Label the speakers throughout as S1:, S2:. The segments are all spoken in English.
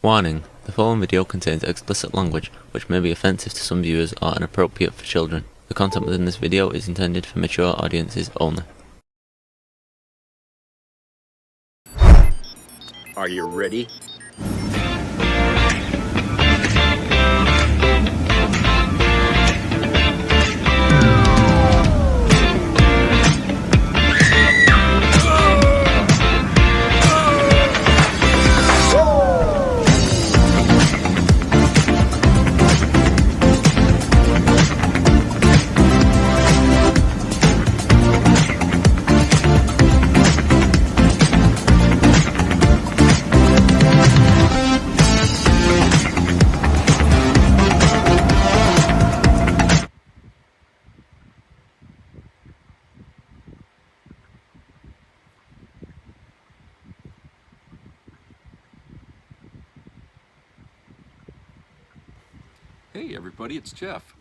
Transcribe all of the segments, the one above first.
S1: Warning: the following video contains explicit language, which may be offensive to some viewers or inappropriate for children. The content within this video is intended for mature audiences only.
S2: Are you ready? Hey everybody, it's Jeff.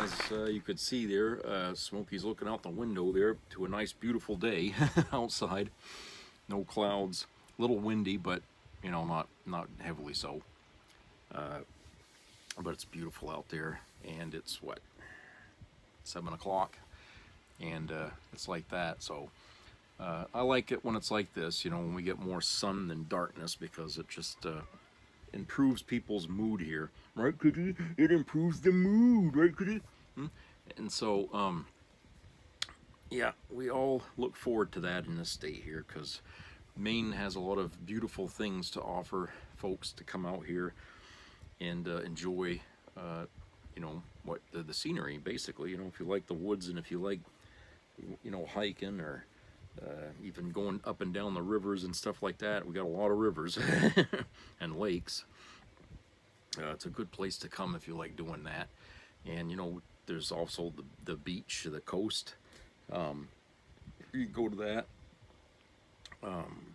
S2: As you could see there, Smokey's looking out the window there to a nice beautiful day outside. No clouds, a little windy, but you know, not heavily so. But it's beautiful out there, and it's what, 7 o'clock, and it's like that. So I like it when it's like this, you know, when we get more sun than darkness, because it just improves people's mood here, right? It improves the mood, right? And so, yeah, we all look forward to that in this state here, because Maine has a lot of beautiful things to offer folks to come out here and enjoy, you know, what the scenery, basically. You know, if you like the woods, and if you like, you know, hiking, or even going up and down the rivers and stuff like that. We got a lot of rivers and lakes. It's a good place to come if you like doing that. And you know, there's also the beach, the coast. You can go to that.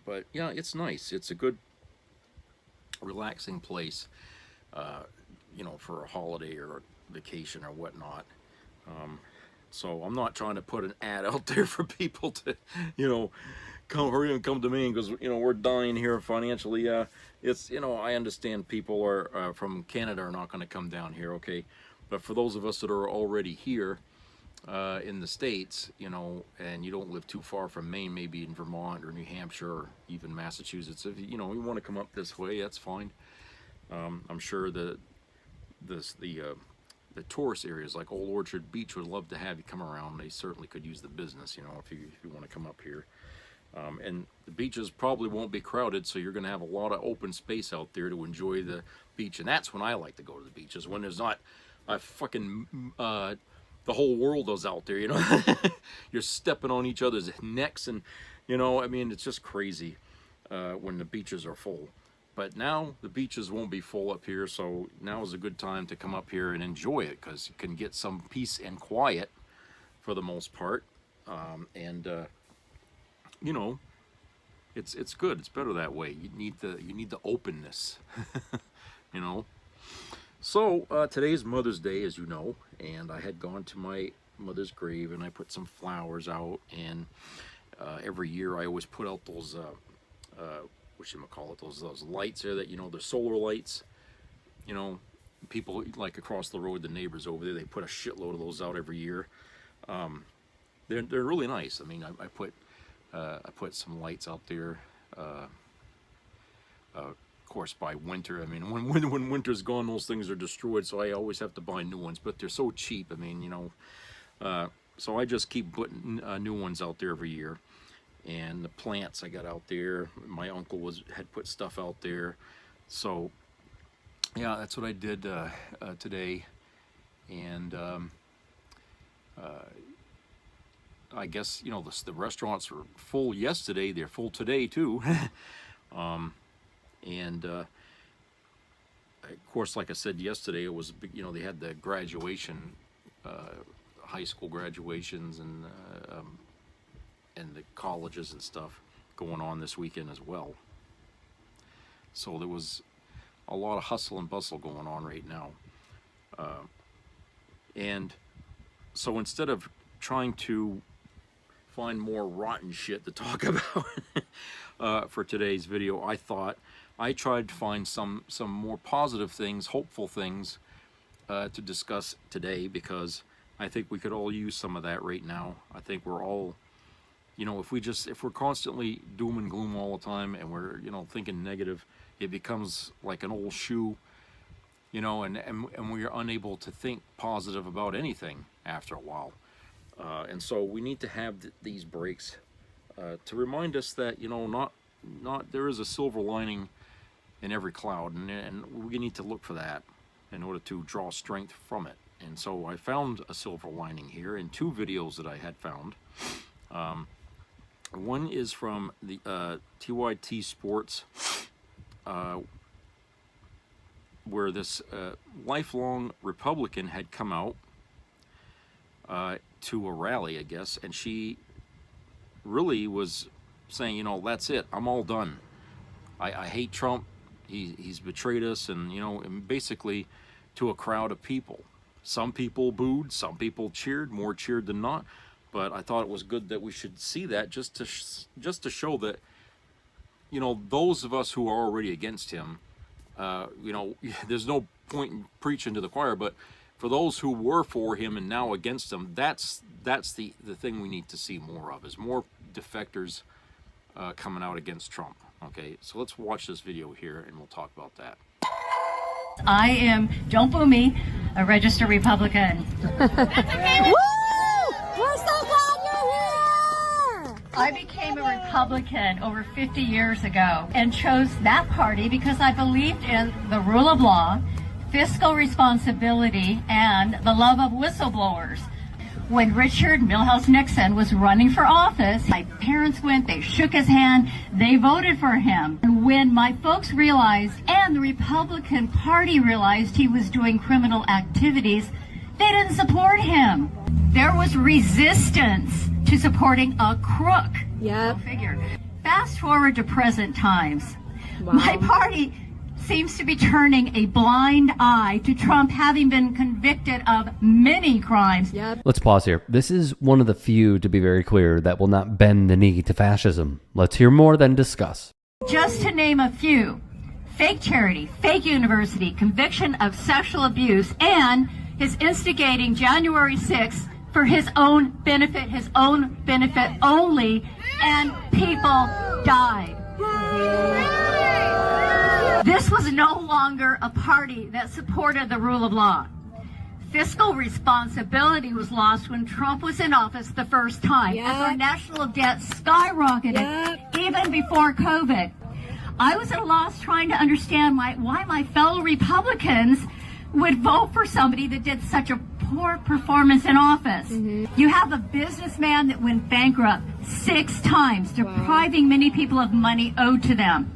S2: But yeah, it's nice. It's a good, relaxing place, you know, for a holiday or a vacation or whatnot. So I'm not trying to put an ad out there for people to, you know, hurry and come to Maine, because, you know, we're dying here financially. It's, you know, I understand people are from Canada are not going to come down here, okay? But for those of us that are already here in the States, you know, and you don't live too far from Maine, maybe in Vermont or New Hampshire or even Massachusetts, if you know, you want to come up this way, that's fine. I'm sure the tourist areas like Old Orchard Beach would love to have you come around. They certainly could use the business, you know, if you want to come up here. And the beaches probably won't be crowded, so you're going to have a lot of open space out there to enjoy the beach. And that's when I like to go to the beaches, when there's not a fucking the whole world is out there, you know. You're stepping on each other's necks, and you know, I mean, it's just crazy when the beaches are full. But now the beaches won't be full up here, so now is a good time to come up here and enjoy it, because you can get some peace and quiet for the most part. You know, it's good. It's better that way. You need the openness, you know. So today's Mother's Day, as you know, and I had gone to my mother's grave and I put some flowers out, and every year I always put out those whatchamacallit, those lights there that, you know, the solar lights, you know, people like across the road, the neighbors over there, they put a shitload of those out every year. They're really nice. I mean, I put some lights out there, of course, by winter. I mean, when winter's gone, those things are destroyed, so I always have to buy new ones, but they're so cheap. I mean, you know, so I just keep putting new ones out there every year. And the plants I got out there, my uncle had put stuff out there. So yeah, that's what I did today. And I guess, you know, the restaurants were full yesterday. They're full today too. And of course, like I said yesterday, it was, you know, they had the graduation, high school graduations, and the colleges and stuff going on this weekend as well. So there was a lot of hustle and bustle going on right now. And so instead of trying to find more rotten shit to talk about for today's video. I tried to find some more positive things, hopeful things to discuss today, because I think we could all use some of that right now. I think we're all, you know, if we're constantly doom and gloom all the time, and we're, you know, thinking negative, it becomes like an old shoe, you know, and we are unable to think positive about anything after a while. And so we need to have these breaks to remind us that, you know, not there is a silver lining in every cloud, and we need to look for that in order to draw strength from it. And so I found a silver lining here in two videos that I had found. One is from the TYT Sports, where this lifelong Republican had come out to a rally, I guess, and she really was saying, you know, that's it, I'm all done. I hate Trump. He's betrayed us, and, you know, and basically to a crowd of people. Some people booed, some people cheered, more cheered than not. But I thought it was good that we should see that, just to show that, you know, those of us who are already against him, you know, there's no point in preaching to the choir. But for those who were for him and now against him, that's the thing we need to see more of, is more defectors coming out against Trump. Okay, so let's watch this video here, and we'll talk about that.
S3: I am, don't boo me, a registered Republican.
S4: That's okay. Woo! We're so glad you're here!
S3: I became a Republican over 50 years ago and chose that party because I believed in the rule of law, fiscal responsibility, and the love of whistleblowers. When Richard Milhouse Nixon was running for office, my parents went, they shook his hand, they voted for him. And when my folks realized, and the Republican Party realized, he was doing criminal activities, they didn't support him. There was resistance to supporting a crook.
S4: Yep.
S3: Go figure. Fast forward to present times.
S4: Wow.
S3: My party seems to be turning a blind eye to Trump having been convicted of many crimes.
S4: Yep.
S5: Let's pause here. This is one of the few, to be very clear, that will not bend the knee to fascism. Let's hear more, then discuss.
S3: Just to name a few: fake charity, fake university, conviction of sexual abuse, and his instigating January 6th for his own benefit only, and people died. This was no longer a party that supported the rule of law. Fiscal responsibility was lost when Trump was in office the first time, as our national debt skyrocketed even before COVID. I was at a loss trying to understand why my fellow Republicans would vote for somebody that did such a poor performance in office. You have a businessman that went bankrupt 6 times, depriving many people of money owed to them.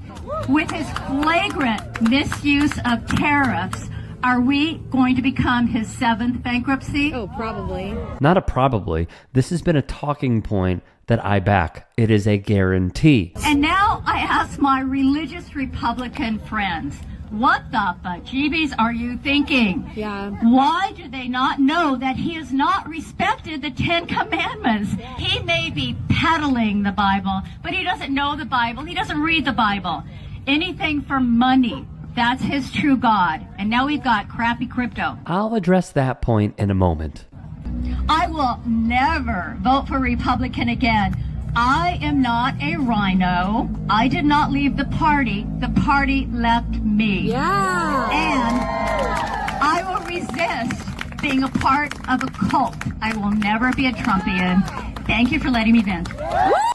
S3: With his flagrant misuse of tariffs, are we going to become his 7th bankruptcy?
S4: Oh, probably.
S5: Not a probably. This has been a talking point that I back. It is a guarantee.
S3: And now I ask my religious Republican friends, what the bejeebies are you thinking?
S4: Yeah.
S3: Why do they not know that he has not respected the 10 Commandments? He may be peddling the Bible, but he doesn't know the Bible. He doesn't read the Bible. Anything for money, that's his true God. And now we've got crappy crypto.
S5: I'll address that point in a moment.
S3: I will never vote for Republican again. I am not a rhino. I did not leave the party. The party left me.
S4: Yeah.
S3: And I will resist being a part of a cult. I will never be a Trumpian. Thank you for letting me vent.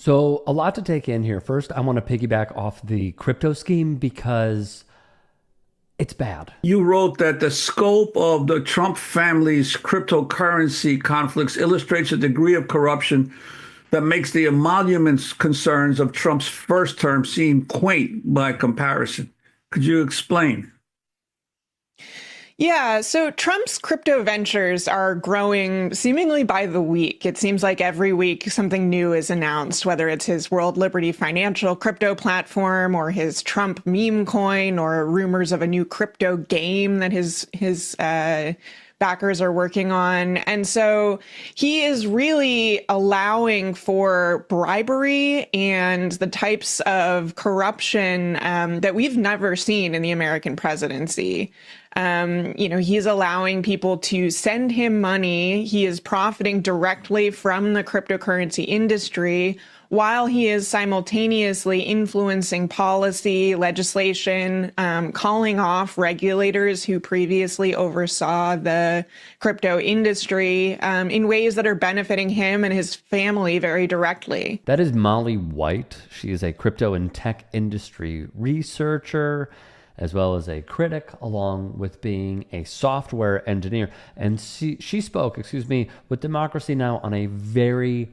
S5: So a lot to take in here. First, I want to piggyback off the crypto scheme because it's bad.
S6: You wrote that the scope of the Trump family's cryptocurrency conflicts illustrates a degree of corruption that makes the emoluments concerns of Trump's first term seem quaint by comparison. Could you explain?
S7: Yeah, so Trump's crypto ventures are growing seemingly by the week. It seems like every week something new is announced, whether it's his World Liberty Financial crypto platform or his Trump meme coin or rumors of a new crypto game that his backers are working on. And so he is really allowing for bribery and the types of corruption that we've never seen in the American presidency. He's allowing people to send him money. He is profiting directly from the cryptocurrency industry while he is simultaneously influencing policy, legislation, calling off regulators who previously oversaw the crypto industry in ways that are benefiting him and his family very directly.
S5: That is Molly White. She is a crypto and tech industry researcher, as well as a critic, along with being a software engineer. And she spoke, with Democracy Now! On a very,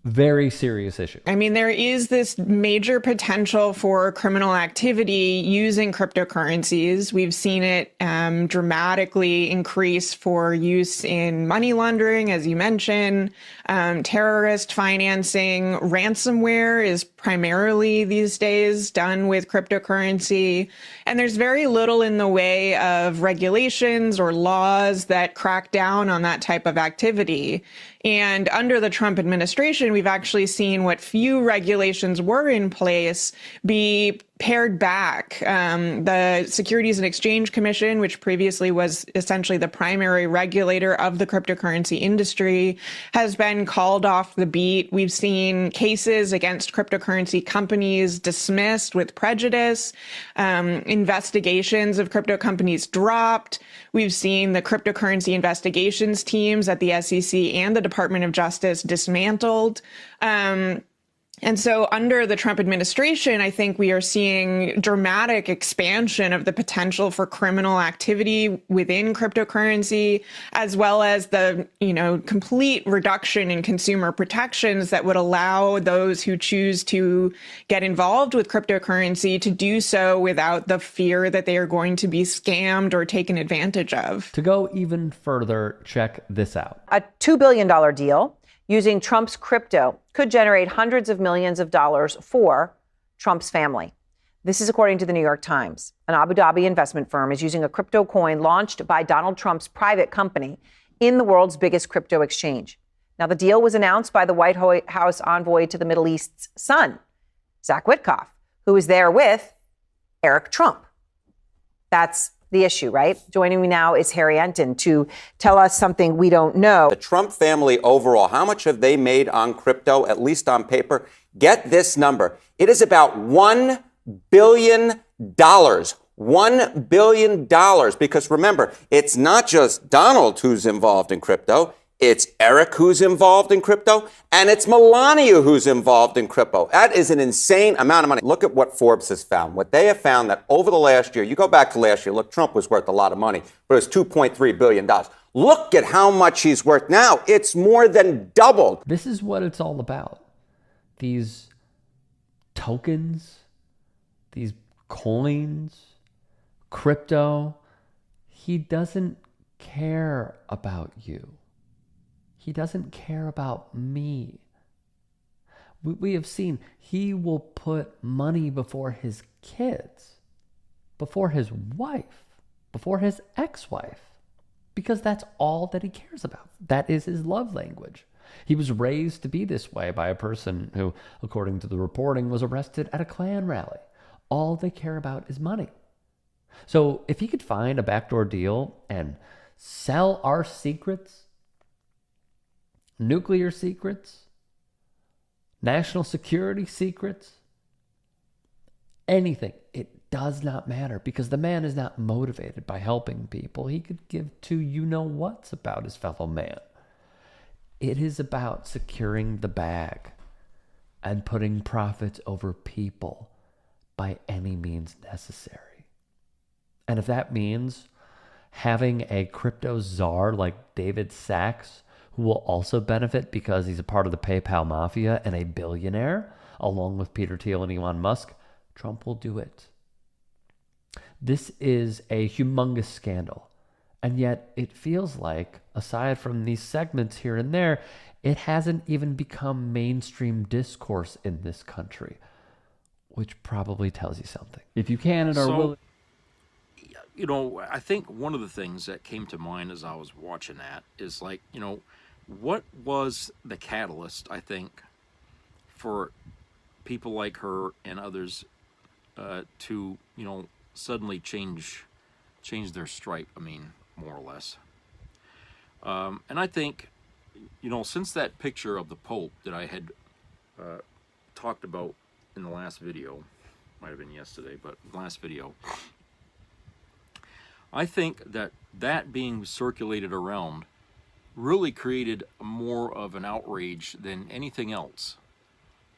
S5: very serious issue.
S7: I mean, there is this major potential for criminal activity using cryptocurrencies. We've seen it dramatically increase for use in money laundering, as you mentioned, terrorist financing. Ransomware is primarily these days done with cryptocurrency. And there's very little in the way of regulations or laws that crack down on that type of activity. And under the Trump administration, we've actually seen what few regulations were in place be pared back. The Securities and Exchange Commission, which previously was essentially the primary regulator of the cryptocurrency industry, has been called off the beat. We've seen cases against cryptocurrency companies dismissed with prejudice, investigations of crypto companies dropped. We've seen the cryptocurrency investigations teams at the SEC and the Department of Justice dismantled. And so under the Trump administration, I think we are seeing dramatic expansion of the potential for criminal activity within cryptocurrency, as well as the, complete reduction in consumer protections that would allow those who choose to get involved with cryptocurrency to do so without the fear that they are going to be scammed or taken advantage of.
S5: To go even further, check this out.
S8: A $2 billion deal using Trump's crypto could generate hundreds of millions of dollars for Trump's family. This is according to the New York Times. An Abu Dhabi investment firm is using a crypto coin launched by Donald Trump's private company in the world's biggest crypto exchange. Now, the deal was announced by the White House envoy to the Middle East's son, Zach Witkoff, who is there with Eric Trump. That's the issue, right? Joining me now is Harry Enton to tell us something we don't know.
S9: The Trump family overall, how much have they made on crypto, at least on paper? Get this number. It is about $1 billion. $1 billion. Because remember, it's not just Donald who's involved in crypto. It's Eric who's involved in crypto, and it's Melania who's involved in crypto. That is an insane amount of money. Look at what Forbes has found. What they have found that over the last year, you go back to last year, look, Trump was worth a lot of money, but it was $2.3 billion. Look at how much he's worth now. It's more than doubled.
S5: This is what it's all about. These tokens, these coins, crypto. He doesn't care about you. He doesn't care about me. We have seen he will put money before his kids, before his wife, before his ex-wife, because that's all that he cares about. That is his love language. He was raised to be this way by a person who, according to the reporting, was arrested at a Klan rally. All they care about is money. So if he could find a backdoor deal and sell our secrets, nuclear secrets, national security secrets, anything, it does not matter, because the man is not motivated by helping people. He could give to you-know-whats about his fellow man. It is about securing the bag and putting profits over people by any means necessary. And if that means having a crypto czar like David Sachs, who will also benefit because he's a part of the PayPal mafia and a billionaire, along with Peter Thiel and Elon Musk, Trump will do it. This is a humongous scandal. And yet it feels like, aside from these segments here and there, it hasn't even become mainstream discourse in this country, which probably tells you something. If you can and are willing...
S2: you know, I think one of the things that came to mind as I was watching that is like, you know, what was the catalyst, I think, for people like her and others to, you know, suddenly change their stripe, I mean, more or less. And I think, you know, since that picture of the Pope that I had talked about in the last video, might have been yesterday, but last video, I think that that being circulated around really created more of an outrage than anything else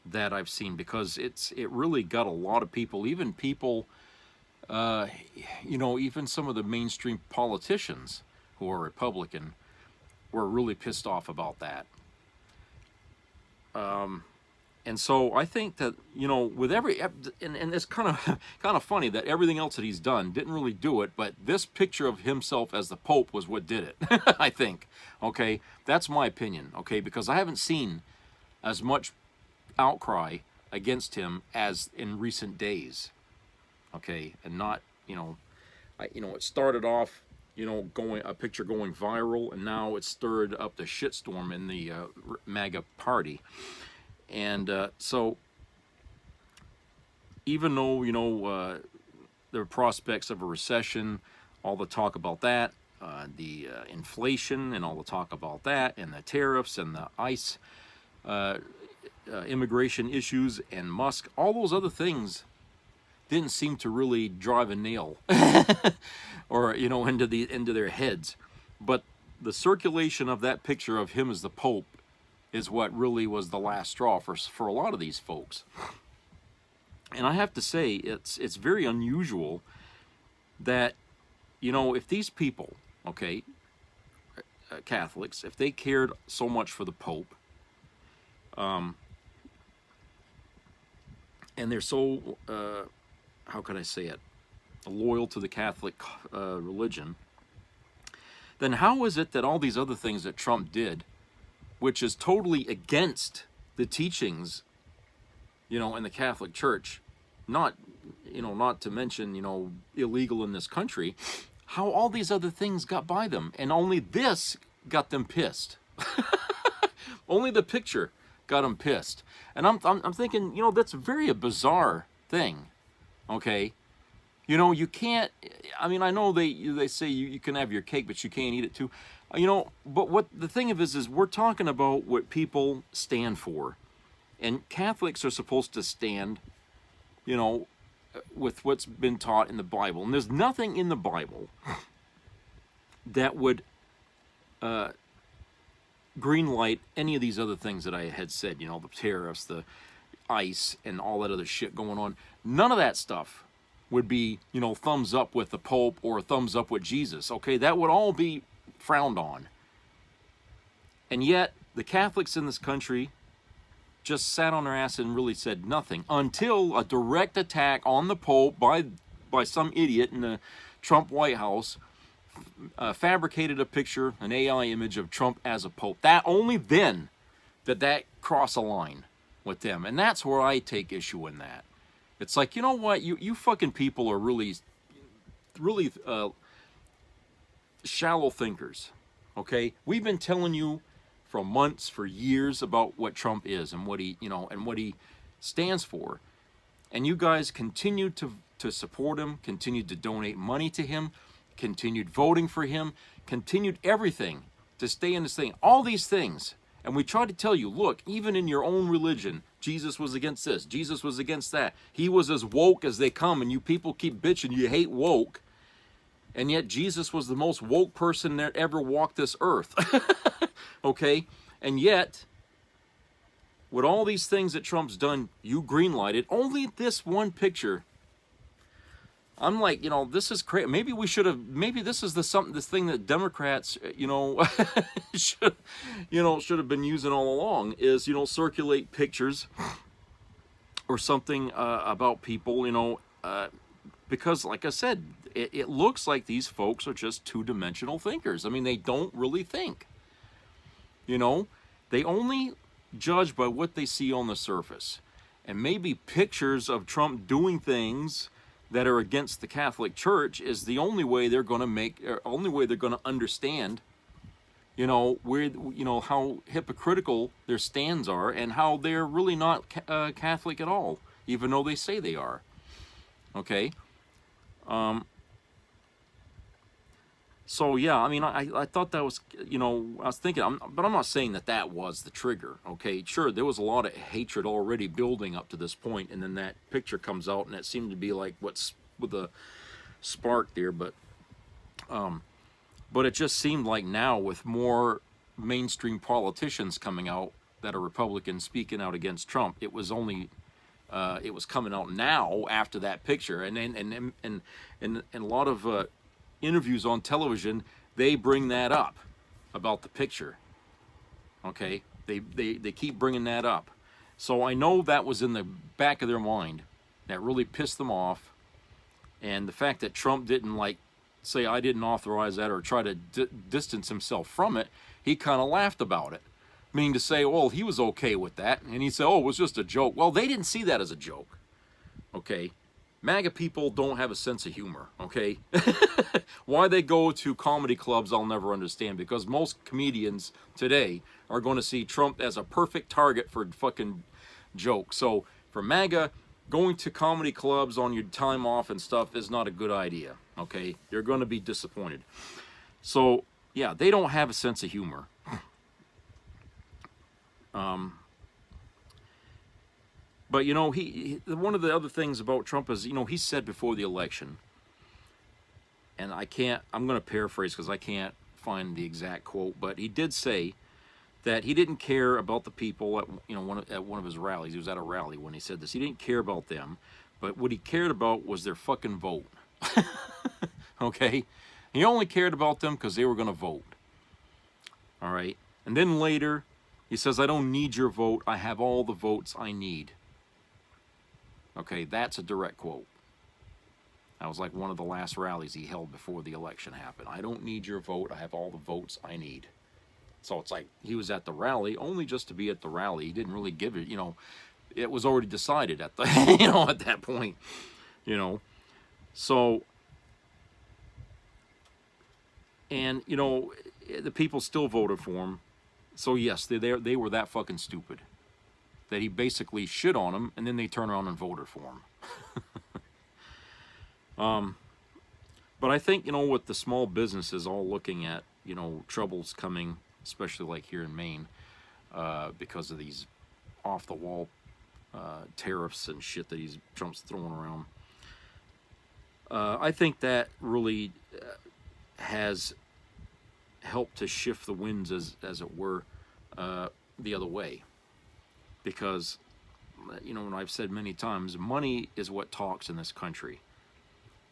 S2: that I've seen, because it really got a lot of people, even people, you know, even some of the mainstream politicians who are Republican were really pissed off about that. And so I think that, you know, with every, and it's kind of funny that everything else that he's done didn't really do it, but this picture of himself as the Pope was what did it, I think. Okay, that's my opinion, okay, because I haven't seen as much outcry against him as in recent days, okay, and not, you know, it started off, you know, a picture going viral, and now it's stirred up the shitstorm in the MAGA party. And so even though, you know, there are prospects of a recession, all the talk about that, the inflation and all the talk about that, and the tariffs and the ICE immigration issues and Musk, all those other things didn't seem to really drive a nail or, you know, into their heads. But the circulation of that picture of him as the Pope is what really was the last straw for a lot of these folks. And I have to say, it's very unusual that, you know, if these people, okay, Catholics, if they cared so much for the Pope, and they're so, how could I say it, loyal to the Catholic religion, then how is it that all these other things that Trump did, which is totally against the teachings, you know, in the Catholic Church, not to mention, you know, illegal in this country, how all these other things got by them, and only this got them pissed. Only the picture got them pissed. And I'm thinking, you know, that's very a bizarre thing, okay? You know, you can't, I mean, I know they say you can have your cake, but you can't eat it too. You know, but what the thing of is we're talking about what people stand for. And Catholics are supposed to stand, you know, with what's been taught in the Bible. And there's nothing in the Bible that would green light any of these other things that I had said, you know, the tariffs, the ICE, and all that other shit going on. None of that stuff would be, you know, thumbs up with the Pope or thumbs up with Jesus. Okay, that would all be frowned on. And yet the Catholics in this country just sat on their ass and really said nothing until a direct attack on the Pope by some idiot in the Trump White House fabricated a picture, an AI image of Trump as a Pope. That only then that cross a line with them. And that's where I take issue in that. It's like, you know what, you fucking people are really shallow thinkers, okay? We've been telling you for months, for years, about what Trump is and what he, you know, and what he stands for, and you guys continued to support him, continued to donate money to him, continued voting for him, continued everything to stay in this thing, all these things. And we tried to tell you, look, even in your own religion, Jesus was against this, Jesus was against that, he was as woke as they come, and you people keep bitching you hate woke. And yet Jesus was the most woke person that ever walked this earth. Okay? And yet, with all these things that Trump's done, you greenlighted only this one picture. I'm like, you know, this is crazy. Maybe this is this thing that Democrats, you know, should have been using all along, is, you know, circulate pictures or something about people, you know, because, like I said, it looks like these folks are just two-dimensional thinkers. I mean, they don't really think. You know, they only judge by what they see on the surface. And maybe pictures of Trump doing things that are against the Catholic Church is the only way they're going to understand, you know, where, you know, how hypocritical their stands are and how they're really not Catholic at all, even though they say they are. Okay. So yeah, I mean, I thought that was, you know, I was thinking, but I'm not saying that that was the trigger. Okay, sure, there was a lot of hatred already building up to this point, and then that picture comes out, and it seemed to be like what's with a spark there, but it just seemed like now with more mainstream politicians coming out that are Republicans speaking out against Trump, it was only it was coming out now after that picture, and a lot of interviews on television, they bring that up about the picture. Okay, they keep bringing that up, so I know that was in the back of their mind. That really pissed them off, and the fact that Trump didn't like say I didn't authorize that or try to distance himself from it, he kind of laughed about it, meaning to say, well, he was okay with that, and he said, oh, it was just a joke. Well, they didn't see that as a joke. Okay, MAGA people don't have a sense of humor, okay? Why they go to comedy clubs, I'll never understand, because most comedians today are going to see Trump as a perfect target for fucking jokes. So for MAGA, going to comedy clubs on your time off and stuff is not a good idea, okay? You're going to be disappointed. So, yeah, they don't have a sense of humor. But, you know, one of the other things about Trump is, you know, he said before the election, and I'm going to paraphrase because I can't find the exact quote, but he did say that he didn't care about the people at, you know, at one of his rallies. He was at a rally when he said this. He didn't care about them, but what he cared about was their fucking vote. Okay? He only cared about them because they were going to vote. All right? And then later, he says, I don't need your vote. I have all the votes I need. Okay, that's a direct quote. That was like one of the last rallies he held before the election happened. I don't need your vote. I have all the votes I need. So it's like he was at the rally only just to be at the rally. He didn't really give it, you know, it was already decided at the, you know, at that point, you know. So, and, you know, the people still voted for him. So yes, they were that fucking stupid that he basically shit on them, and then they turn around and voted for him. But I think, you know, with the small businesses all looking at, you know, troubles coming, especially like here in Maine, because of these off-the-wall tariffs and shit that Trump's throwing around. I think that really has helped to shift the winds, as it were, the other way. Because, you know, and I've said many times, money is what talks in this country.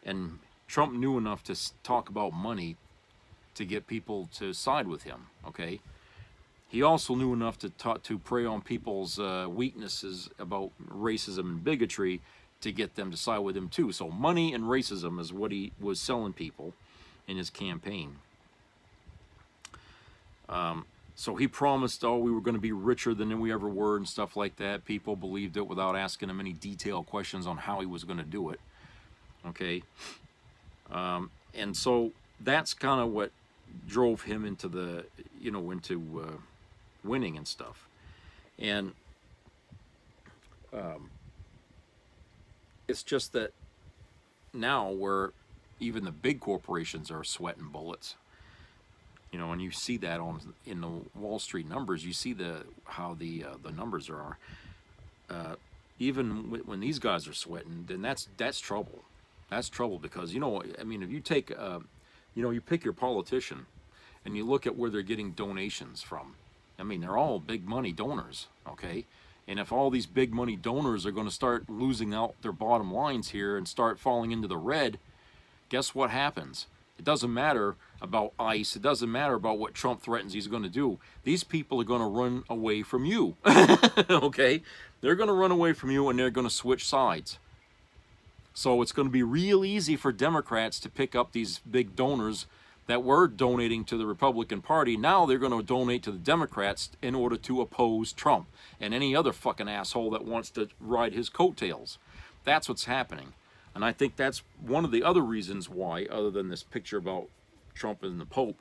S2: And Trump knew enough to talk about money to get people to side with him, okay? He also knew enough to prey on people's weaknesses about racism and bigotry to get them to side with him too. So money and racism is what he was selling people in his campaign. So he promised, oh, we were going to be richer than we ever were and stuff like that. People believed it without asking him any detailed questions on how he was going to do it. Okay? And so that's kind of what drove him into the, you know, into winning and stuff. And it's just that now where even the big corporations are sweating bullets. You know, and you see that in the Wall Street numbers. You see how the numbers are. Even when these guys are sweating, then that's trouble. That's trouble because, you know, I mean, if you take, you know, you pick your politician, and you look at where they're getting donations from. I mean, they're all big money donors, okay? And if all these big money donors are going to start losing out their bottom lines here and start falling into the red, guess what happens? It doesn't matter about ICE. It doesn't matter about what Trump threatens he's going to do. These people are going to run away from you. Okay? They're going to run away from you and they're going to switch sides. So it's going to be real easy for Democrats to pick up these big donors that were donating to the Republican Party. Now they're going to donate to the Democrats in order to oppose Trump and any other fucking asshole that wants to ride his coattails. That's what's happening. And I think that's one of the other reasons why, other than this picture about Trump and the Pope,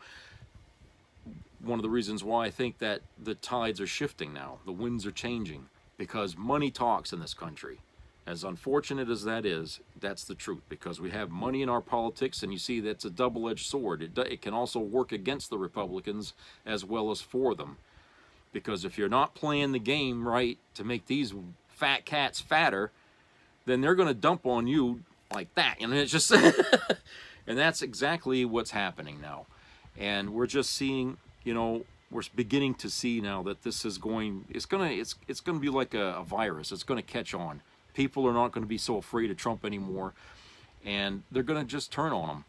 S2: one of the reasons why I think that the tides are shifting now. The winds are changing because money talks in this country. As unfortunate as that is, that's the truth, because we have money in our politics, and you see that's a double-edged sword. It can also work against the Republicans as well as for them. Because if you're not playing the game right to make these fat cats fatter, then they're going to dump on you like that. And it's just, and that's exactly what's happening now. And we're just seeing, you know, we're beginning to see now that this is going, it's going to be like a virus. It's going to catch on. People are not going to be so afraid of Trump anymore, and they're going to just turn on him,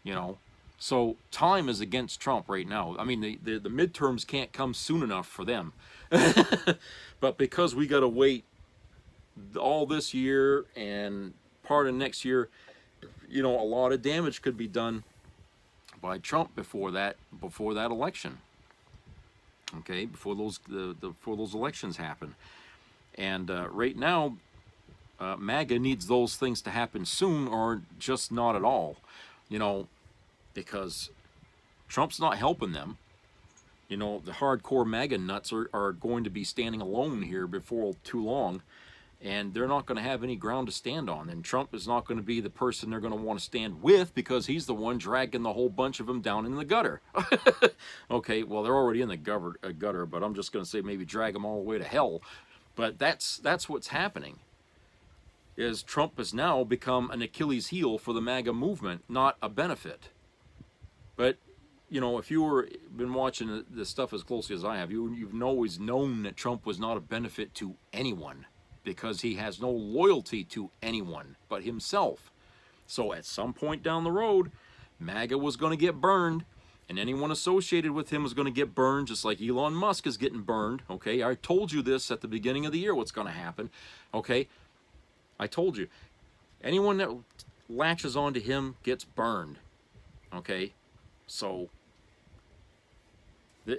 S2: you know. So time is against Trump right now. I mean, the midterms can't come soon enough for them. But because we got to wait all this year and part of next year, you know, a lot of damage could be done by Trump before that election. Okay, before those elections happen. And right now, MAGA needs those things to happen soon, or just not at all, you know, because Trump's not helping them. You know, the hardcore MAGA nuts are going to be standing alone here before too long, and they're not going to have any ground to stand on. And Trump is not going to be the person they're going to want to stand with, because he's the one dragging the whole bunch of them down in the gutter. Okay, well, they're already in the gutter, but I'm just going to say maybe drag them all the way to hell. But that's what's happening, is Trump has now become an Achilles heel for the MAGA movement, not a benefit. But, you know, if you've been watching this stuff as closely as I have, you've always known that Trump was not a benefit to anyone, because he has no loyalty to anyone but himself. So at some point down the road, MAGA was going to get burned, and anyone associated with him was going to get burned, just like Elon Musk is getting burned. Okay, I told you this at the beginning of the year, what's going to happen. Okay, I told you. Anyone that latches onto him gets burned. Okay, so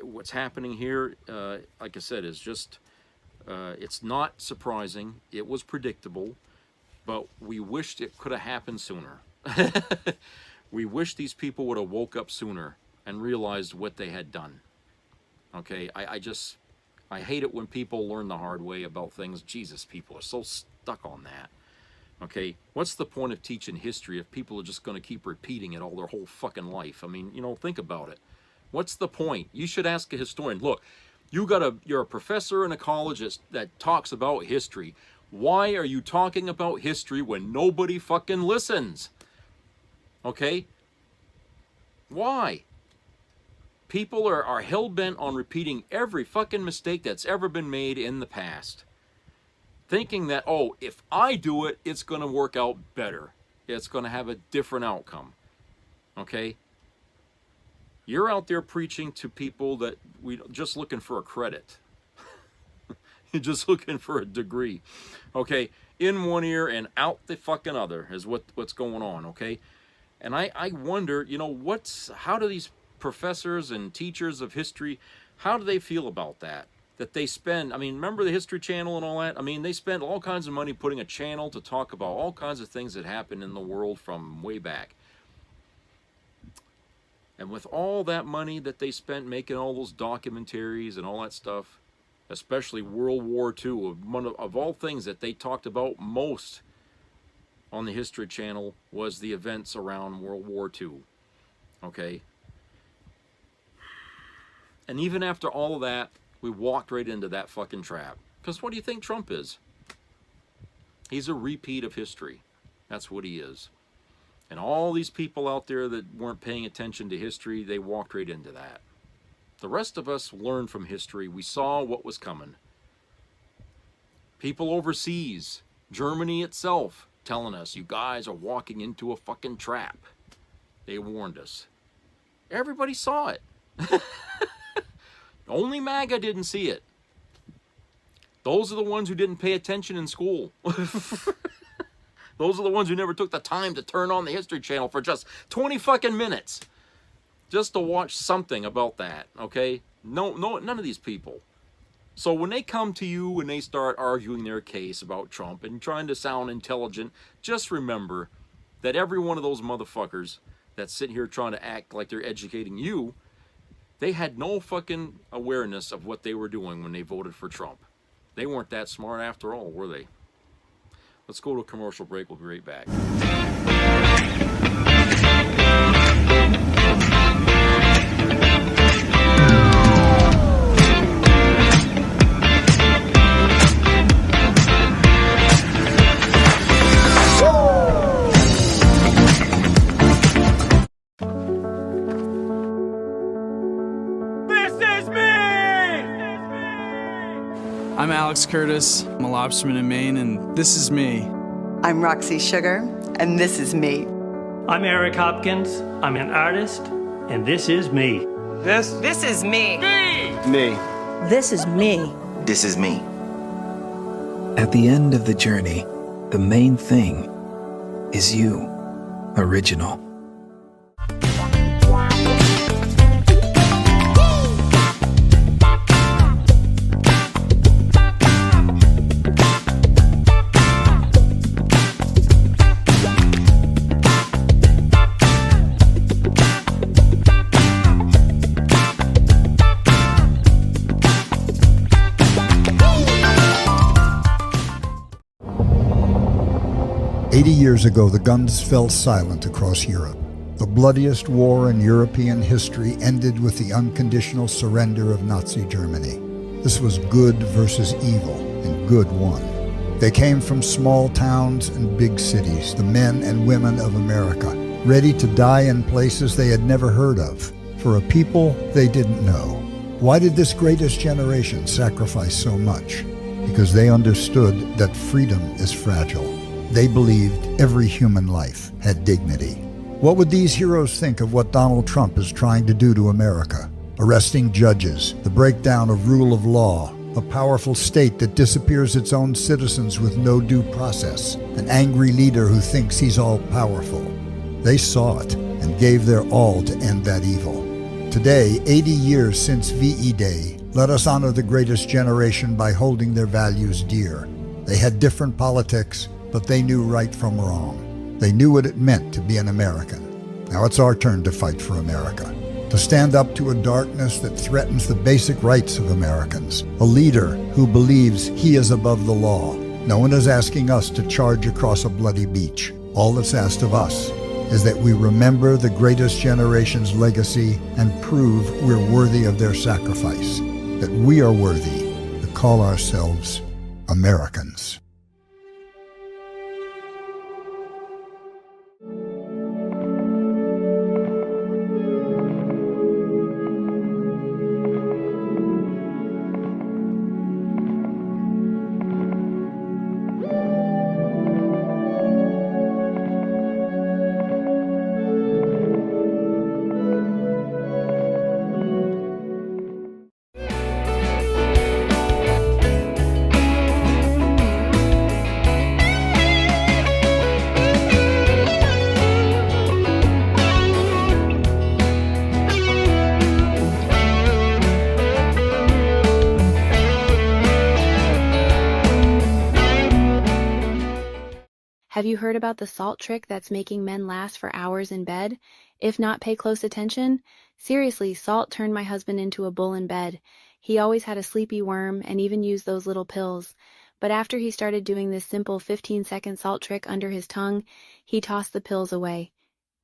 S2: what's happening here, like I said, is just, it's not surprising. It was predictable, but we wished it could have happened sooner. We wish these people would have woke up sooner and realized what they had done. Okay, I hate it when people learn the hard way about things. Jesus, people are so stuck on that. Okay, what's the point of teaching history if people are just going to keep repeating it all their whole fucking life? I mean, you know, think about it. What's the point? You should ask a historian. Look, you're a professor in a college that talks about history. Why are you talking about history when nobody fucking listens? Okay? Why? People are hell-bent on repeating every fucking mistake that's ever been made in the past, thinking that, oh, if I do it, it's going to work out better. It's going to have a different outcome. Okay? You're out there preaching to people that just looking for a credit. You're just looking for a degree. Okay? In one ear and out the fucking other is what's going on, okay? And I wonder, you know, how do these professors and teachers of history, how do they feel about that? That they spend, I mean, remember the History Channel and all that? I mean, they spend all kinds of money putting a channel to talk about all kinds of things that happened in the world from way back. And with all that money that they spent making all those documentaries and all that stuff, especially World War II, of all things that they talked about most on the History Channel was the events around World War II. Okay? And even after all of that, we walked right into that fucking trap. Because what do you think Trump is? He's a repeat of history. That's what he is. And all these people out there that weren't paying attention to history, they walked right into that. The rest of us learned from history. We saw what was coming. People overseas, Germany itself, telling us, you guys are walking into a fucking trap. They warned us. Everybody saw it. Only MAGA didn't see it. Those are the ones who didn't pay attention in school. Those are the ones who never took the time to turn on the History Channel for just 20 fucking minutes. Just to watch something about that, okay? No, none of these people. So when they come to you and they start arguing their case about Trump and trying to sound intelligent, just remember that every one of those motherfuckers that sit here trying to act like they're educating you, they had no fucking awareness of what they were doing when they voted for Trump. They weren't that smart after all, were they? Let's go to a commercial break. We'll be right back.
S10: 'This is me! I'm Alex Curtis. I'm a lobsterman in Maine, and this is me.
S11: I'm Roxy Sugar, and this is me.
S12: I'm Eric Hopkins. I'm an artist, and this is me.
S11: This is me.
S10: Me.
S11: This is me.
S13: This is me. At the end of the journey, the main thing is you, original.
S14: Years ago, the guns fell silent across Europe. The bloodiest war in European history ended with the unconditional surrender of Nazi Germany. This was good versus evil, and good won. They came from small towns and big cities, the men and women of America, ready to die in places they had never heard of, for a people they didn't know. Why did this greatest generation sacrifice so much? Because they understood that freedom is fragile. They believed every human life had dignity. What would these heroes think of what Donald Trump is trying to do to America? Arresting judges, the breakdown of rule of law, a powerful state that disappears its own citizens with no due process, an angry leader who thinks he's all-powerful. They saw it and gave their all to end that evil. Today, 80 years since VE Day, let us honor the greatest generation by holding their values dear. They had different politics, but they knew right from wrong. They knew what it meant to be an American. Now it's our turn to fight for America, to stand up to a darkness that threatens the basic rights of Americans, a leader who believes he is above the law. No one is asking us to charge across a bloody beach. All that's asked of us is that we remember the greatest generation's legacy and prove we're worthy of their sacrifice, that we are worthy to call ourselves Americans.
S15: Have you heard about the salt trick that's making men last for hours in bed? If not, pay close attention. Seriously, salt turned my husband into a bull in bed. He always had a sleepy worm and even used those little pills. But after he started doing this simple 15-second salt trick under his tongue, he tossed the pills away.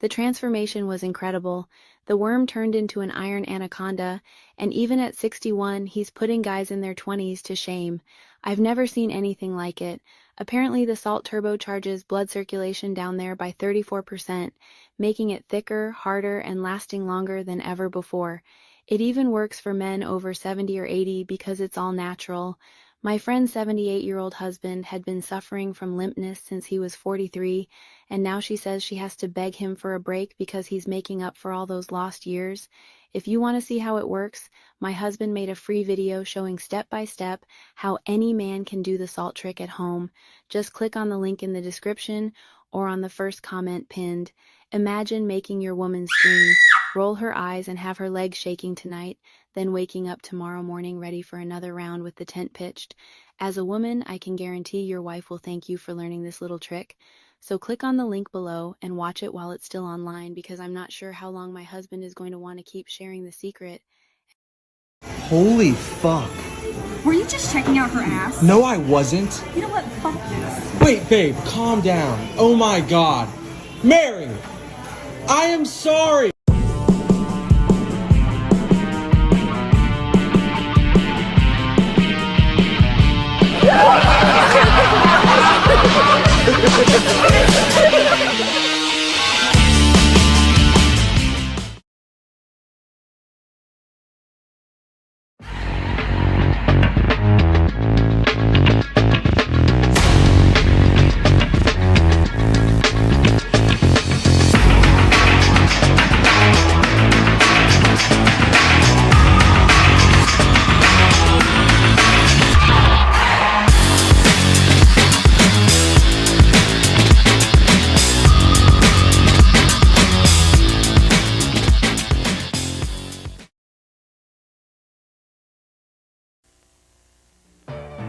S15: The transformation was incredible. The worm turned into an iron anaconda, and even at 61, he's putting guys in their 20s to shame. I've never seen anything like it. Apparently the salt turbocharges blood circulation down there by 34%, making it thicker, harder, and lasting longer than ever before. It even works for men over 70 or 80 because it's all natural. My friend's 78-year-old husband had been suffering from limpness since he was 43, and now she says she has to beg him for a break because he's making up for all those lost years. If you want to see how it works, my husband made a free video showing step-by-step how any man can do the salt trick at home. Just click on the link in the description or on the first comment pinned. Imagine making your woman scream, roll her eyes, and have her legs shaking tonight. then waking up tomorrow morning ready for another round with the tent pitched. As a woman, I can guarantee your wife will thank you for learning this little trick. So click on the link below and watch it while it's still online, because I'm not sure how long my husband is going to want to keep sharing the secret.
S16: Holy fuck.
S17: Were you just checking out her ass?
S16: No, I wasn't.
S17: You know what? Fuck this.
S16: Wait, babe, calm down. Oh my god. Mary! I am sorry!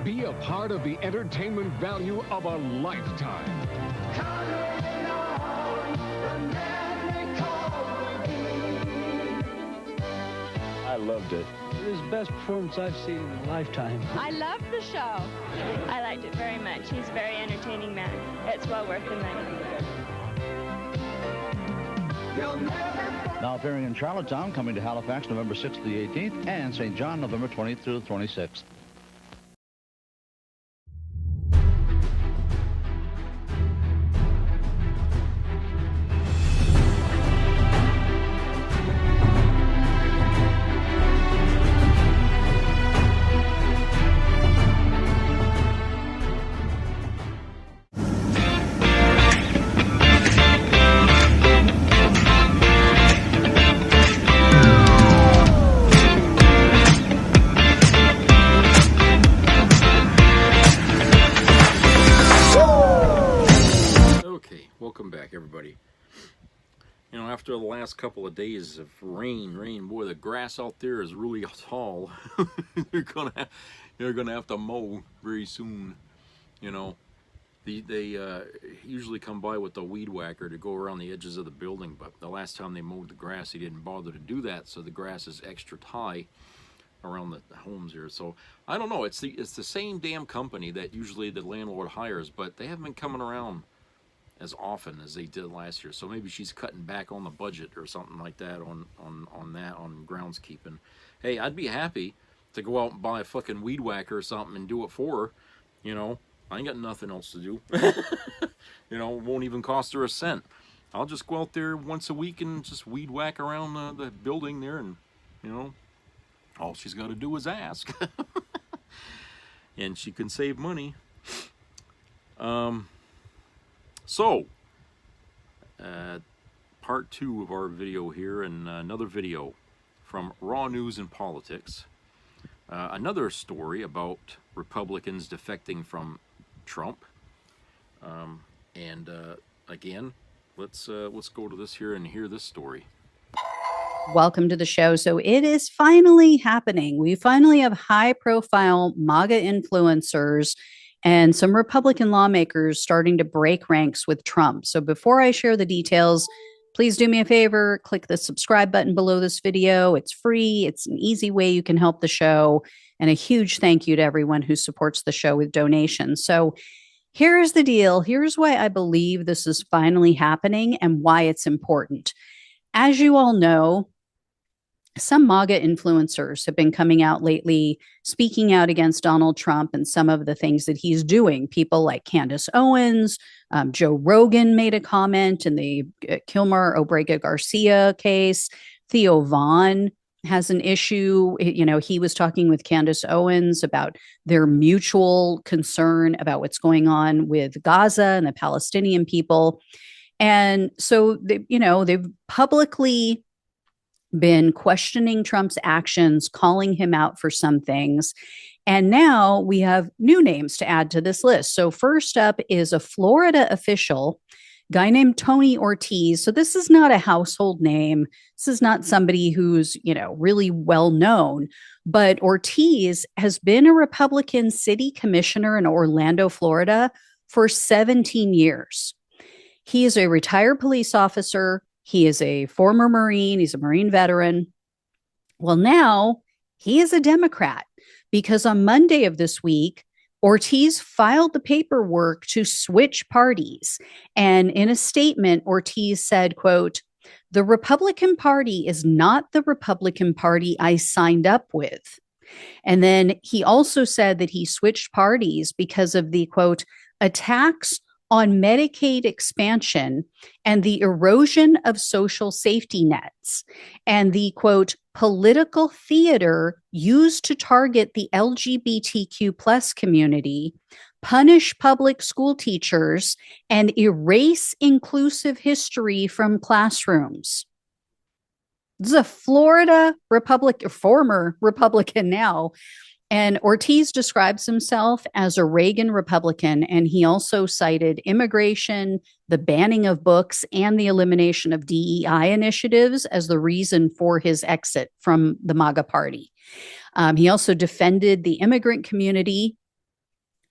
S18: Be a part of the entertainment value of a lifetime.
S19: I loved it.
S20: It was the best performance I've seen in a lifetime.
S21: I loved the show. I liked it very much. He's a very entertaining man. It's well worth the money.
S22: Now appearing in Charlottetown, coming to Halifax November 6th to the 18th, and St. John November 20th through the 26th.
S2: Welcome back, everybody. You know, after the last couple of days of rain, boy, the grass out there is really tall. You're gonna have to mow very soon. You know, they usually come by with the weed whacker to go around the edges of the building, but the last time they mowed the grass, he didn't bother to do that, so the grass is extra high around the homes here. So I don't know. It's the same damn company that usually the landlord hires, but they haven't been coming around as often as they did last year. So maybe she's cutting back on the budget or something like that on groundskeeping. Hey, I'd be happy to go out and buy a fucking weed whacker or something and do it for her. You know, I ain't got nothing else to do. You know, it won't even cost her a cent. I'll just go out there once a week and just weed whack around the building there, and you know, all she's got to do is ask. And she can save money. So, part 2 of our video here, and another video from Raw News and Politics. Another story about Republicans defecting from Trump. Again, let's go to this here and hear this story.
S23: Welcome to the show. So it is finally happening. We finally have high-profile MAGA influencers and some Republican lawmakers starting to break ranks with Trump. So before I share the details, please do me a favor, click the subscribe button below this video. It's free. It's an easy way you can help the show. And a huge thank you to everyone who supports the show with donations. So here's the deal. Here's why I believe this is finally happening and why it's important. As you all know, some MAGA influencers have been coming out lately, speaking out against Donald Trump and some of the things that he's doing. People like Candace Owens, Joe Rogan made a comment in the Kilmer Obrega Garcia case. Theo Vaughn has an issue. You know, he was talking with Candace Owens about their mutual concern about what's going on with Gaza and the Palestinian people. And so, they've publicly been questioning Trump's actions, calling him out for some things. And now we have new names to add to this list. So first up is a Florida official guy named Tony Ortiz. So this is not a household name. This is not somebody who's, really well known. But Ortiz has been a Republican city commissioner in Orlando, Florida for 17 years. He is a retired police officer. He is a former Marine. He's a Marine veteran. Well, now he is a Democrat because on Monday of this week, Ortiz filed the paperwork to switch parties. And in a statement, Ortiz said, quote, "The Republican Party is not the Republican Party I signed up with." And then he also said that he switched parties because of the, quote, "attacks on Medicaid expansion and the erosion of social safety nets and the, quote, political theater used to target the LGBTQ plus community, punish public school teachers, and erase inclusive history from classrooms." This is a Florida former Republican now. And Ortiz describes himself as a Reagan Republican, and he also cited immigration, the banning of books, and the elimination of DEI initiatives as the reason for his exit from the MAGA party. He also defended the immigrant community,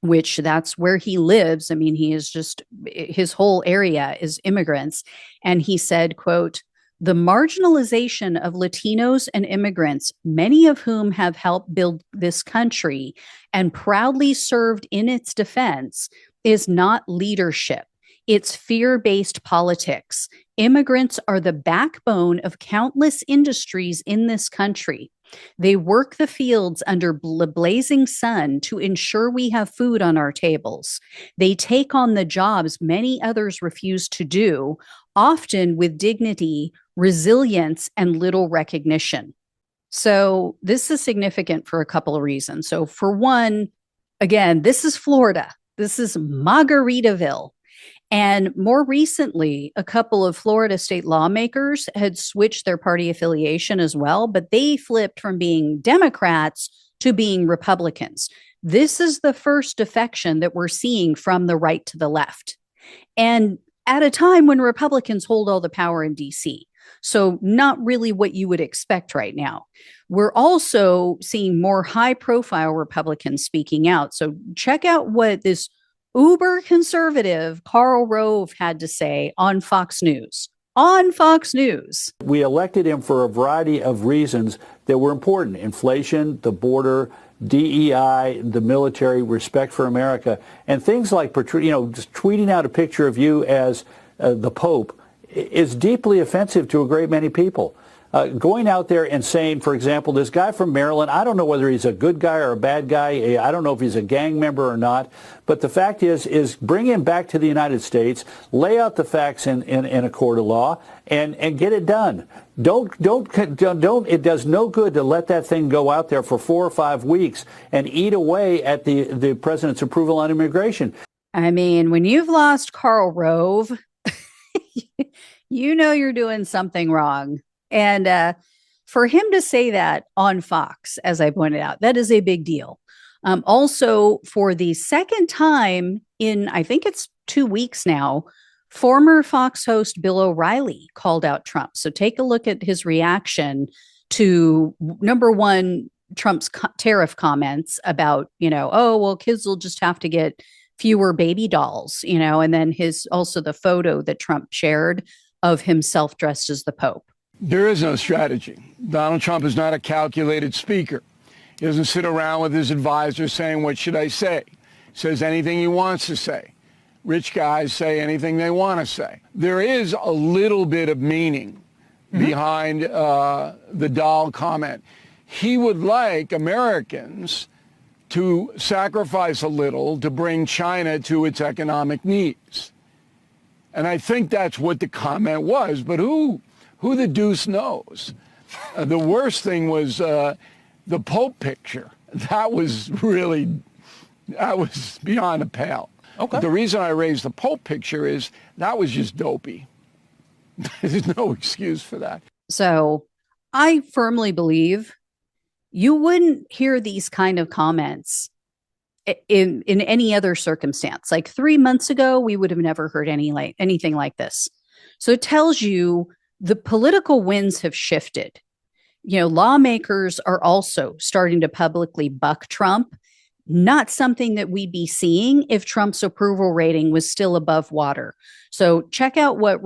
S23: which that's where he lives. I mean, he is just, his whole area is immigrants. And he said, quote, "The marginalization of Latinos and immigrants, many of whom have helped build this country and proudly served in its defense, is not leadership. It's fear-based politics. Immigrants are the backbone of countless industries in this country. They work the fields under the blazing sun to ensure we have food on our tables. They take on the jobs many others refuse to do, often with dignity, resilience, and little recognition." So this is significant for a couple of reasons. So for one, again, this is Florida. This is Margaritaville. And more recently, a couple of Florida state lawmakers had switched their party affiliation as well, but they flipped from being Democrats to being Republicans. This is the first defection that we're seeing from the right to the left. And at a time when Republicans hold all the power in DC. So not really what you would expect right now. We're also seeing more high-profile Republicans speaking out. So check out what this uber conservative Karl Rove had to say on Fox News. On Fox News.
S1: We elected him for a variety of reasons that were important. Inflation, the border, DEI, the military, respect for America, and things like, just tweeting out a picture of you as the Pope is deeply offensive to a great many people. Going out there and saying, for example, this guy from Maryland, I don't know whether he's a good guy or a bad guy. I don't know if he's a gang member or not. But the fact is bring him back to the United States, lay out the facts in a court of law, and get it done. Don't. It does no good to let that thing go out there for 4 or 5 weeks and eat away at the president's approval on immigration.
S23: I mean, when you've lost Karl Rove, you know you're doing something wrong. And for him to say that on Fox, as I pointed out, that is a big deal. Also, for the second time in, I think it's 2 weeks now, former Fox host Bill O'Reilly called out Trump. So take a look at his reaction to, number one, Trump's tariff comments about, oh, well, kids will just have to get fewer baby dolls, and then also the photo that Trump shared of himself dressed as the Pope.
S3: There is no strategy. Donald Trump is not a calculated speaker. He doesn't sit around with his advisors saying, what should I say? He says anything he wants to say. Rich guys say anything they want to say. There is a little bit of meaning behind the doll comment. He would like Americans to sacrifice a little to bring China to its economic needs. And I think that's what the comment was. But who the deuce knows? The worst thing was the Pope picture. That was beyond a pale. Okay. The reason I raised the Pope picture is that was just dopey. There's no excuse for that.
S23: So I firmly believe you wouldn't hear these kind of comments in any other circumstance. Like 3 months ago, we would have never heard anything like this. So it tells you the political winds have shifted. Lawmakers are also starting to publicly buck Trump. Not something that we'd be seeing if Trump's approval rating was still above water. So check out what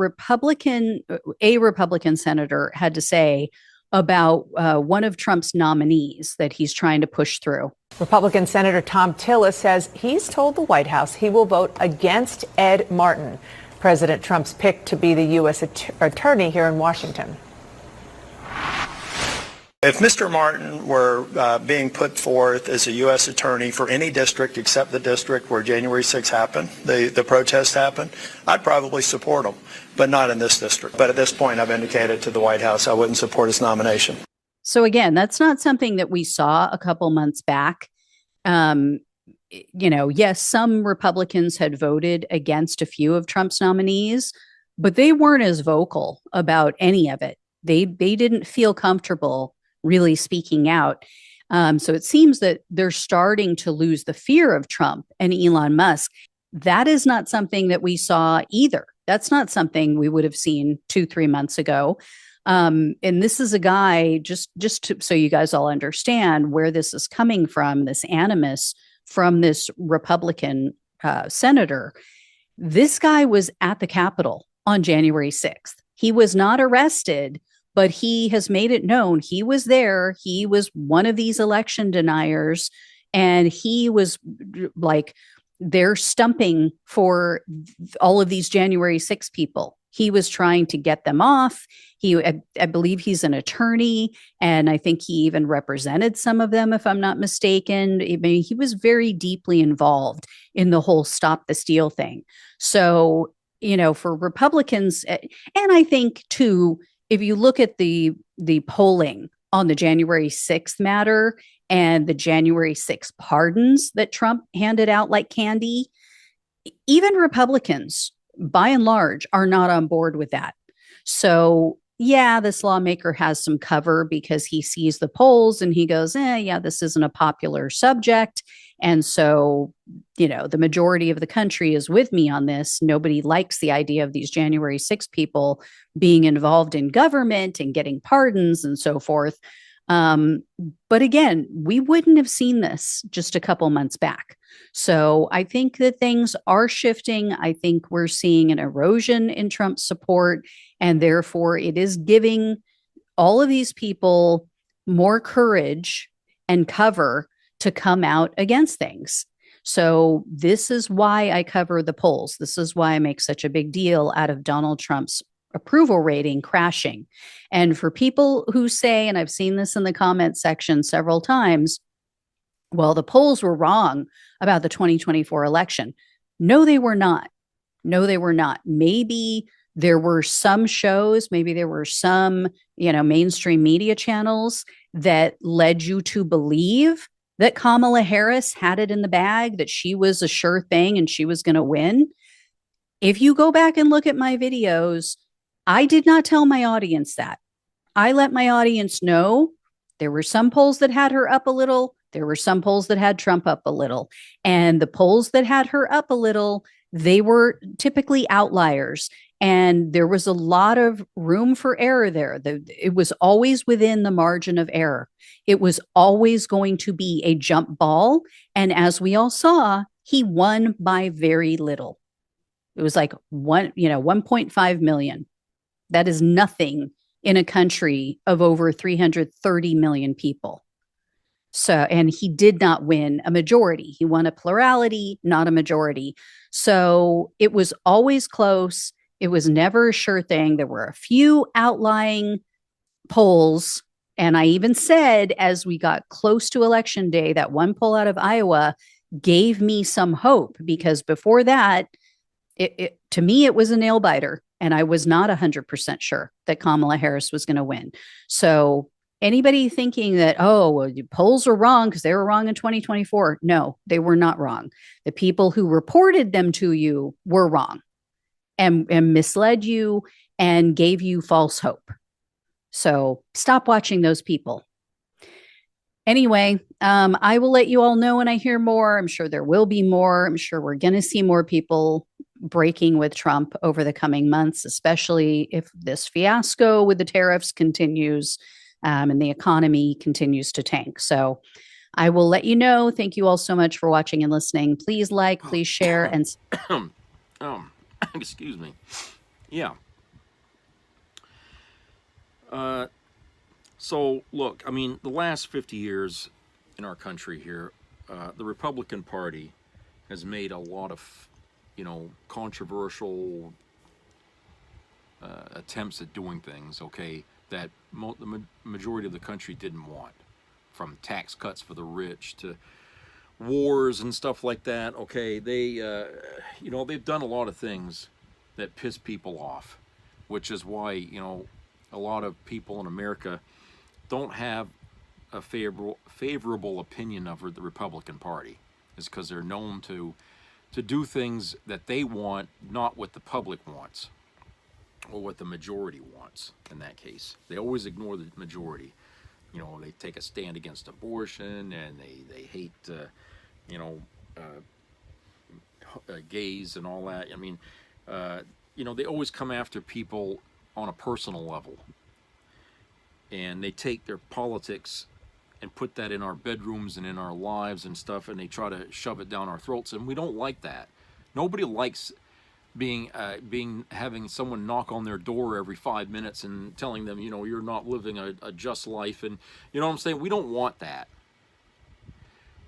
S23: a Republican senator had to say about one of Trump's nominees that he's trying to push through.
S8: Republican Senator Tom Tillis says he's told the White House he will vote against Ed Martin, President Trump's pick to be the U.S. attorney here in Washington.
S4: If Mr. Martin were being put forth as a U.S. attorney for any district except the district where January 6th happened, the protest happened, I'd probably support him, but not in this district. But at this point, I've indicated to the White House I wouldn't support his nomination.
S23: So again, that's not something that we saw a couple months back. Yes, some Republicans had voted against a few of Trump's nominees, but they weren't as vocal about any of it. They didn't feel comfortable really speaking out. So it seems that they're starting to lose the fear of Trump and Elon Musk. That is not something that we saw either. That's not something we would have seen 2-3 months ago. And this is a guy, so you guys all understand where this is coming from, this animus from this Republican senator. This guy was at the Capitol on January 6th. He was not arrested, but he has made it known he was there. He was one of these election deniers, and he was like, they're stumping for all of these January 6 people. He was trying to get them off. I believe he's an attorney, and I think he even represented some of them, if I'm not mistaken. I mean, he was very deeply involved in the whole Stop the Steal thing. So, for Republicans, and I think too, if you look at the polling on the January 6th matter and the January 6th pardons that Trump handed out like candy, even Republicans, by and large, are not on board with that. So, yeah, this lawmaker has some cover because he sees the polls and he goes, yeah, this isn't a popular subject. And so, the majority of the country is with me on this. Nobody likes the idea of these January 6 people being involved in government and getting pardons and so forth. But again, we wouldn't have seen this just a couple months back. So I think that things are shifting. I think we're seeing an erosion in Trump's support, and therefore it is giving all of these people more courage and cover to come out against things. So this is why I cover the polls. This is why I make such a big deal out of Donald Trump's approval rating crashing. And for people who say, and I've seen this in the comment section several times, well, the polls were wrong about the 2024 election. No, they were not. No, they were not. Maybe there were some shows, maybe there were some, mainstream media channels that led you to believe that Kamala Harris had it in the bag, that she was a sure thing and she was going to win. If you go back and look at my videos, I did not tell my audience that. I let my audience know there were some polls that had her up a little. There were some polls that had Trump up a little. And the polls that had her up a little, they were typically outliers. And there was a lot of room for error there. It was always within the margin of error. It was always going to be a jump ball. And as we all saw, he won by very little. It was like 1.5 million. That is nothing in a country of over 330 million people. So, and he did not win a majority. He won a plurality, not a majority. So it was always close. It was never a sure thing. There were a few outlying polls. And I even said, as we got close to election day, that one poll out of Iowa gave me some hope, because before that, to me, it was a nail biter. And I was not 100% sure that Kamala Harris was going to win. So anybody thinking that, polls are wrong because they were wrong in 2024. No, they were not wrong. The people who reported them to you were wrong and misled you and gave you false hope. So stop watching those people. Anyway, I will let you all know when I hear more. I'm sure there will be more. I'm sure we're going to see more people breaking with Trump over the coming months, especially if this fiasco with the tariffs continues and the economy continues to tank. So I will let you know. Thank you all so much for watching and listening. Please like, please share, and
S2: excuse me. Yeah. So look, I mean, the last 50 years in our country here, the Republican Party has made a lot of, controversial attempts at doing things, okay, that the majority of the country didn't want, from tax cuts for the rich to wars and stuff like that. Okay, they, they've done a lot of things that piss people off, which is why, a lot of people in America don't have a favorable opinion of the Republican Party. Is because they're known to do things that they want, not what the public wants, or what the majority wants. In that case, they always ignore the majority. They take a stand against abortion, and they hate, gays and all that. I mean, they always come after people on a personal level, and they take their politics and put that in our bedrooms and in our lives and stuff, and they try to shove it down our throats, and we don't like that. Nobody likes having someone knock on their door every 5 minutes and telling them, you're not living a just life, and you know what I'm saying? We don't want that.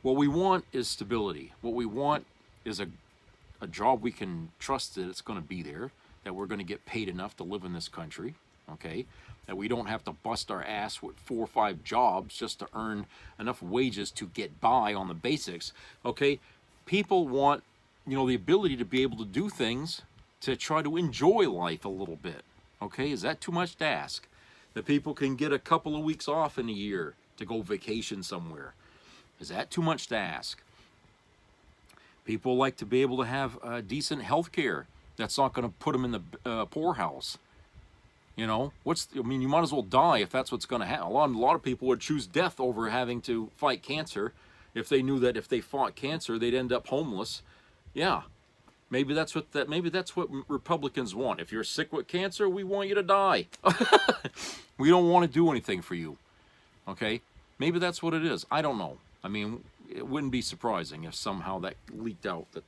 S2: What we want is stability. What we want is a job we can trust that it's going to be there, that we're going to get paid enough to live in this country, okay? That we don't have to bust our ass with 4 or 5 jobs just to earn enough wages to get by on the basics, okay? People want, the ability to be able to do things to try to enjoy life a little bit, okay? Is that too much to ask? That people can get a couple of weeks off in a year to go vacation somewhere. Is that too much to ask? People like to be able to have decent health care that's not going to put them in the poorhouse. You might as well die if that's what's going to happen. A lot of people would choose death over having to fight cancer if they knew that if they fought cancer, they'd end up homeless. Yeah, maybe that's what Republicans want. If you're sick with cancer, we want you to die. We don't want to do anything for you. Okay, maybe that's what it is. I don't know. I mean, it wouldn't be surprising if somehow that leaked out that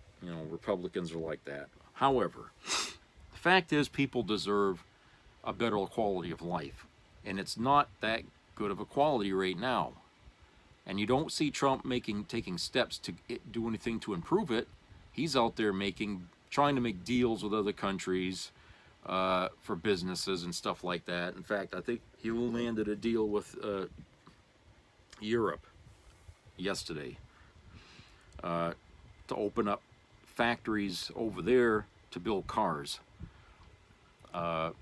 S2: Republicans are like that. However, the fact is, people deserve a better quality of life, and it's not that good of a quality right now. And you don't see Trump taking steps to do anything to improve it. He's out there trying to make deals with other countries for businesses and stuff like that. In fact, I think he landed a deal with Europe yesterday to open up factories over there to build cars. And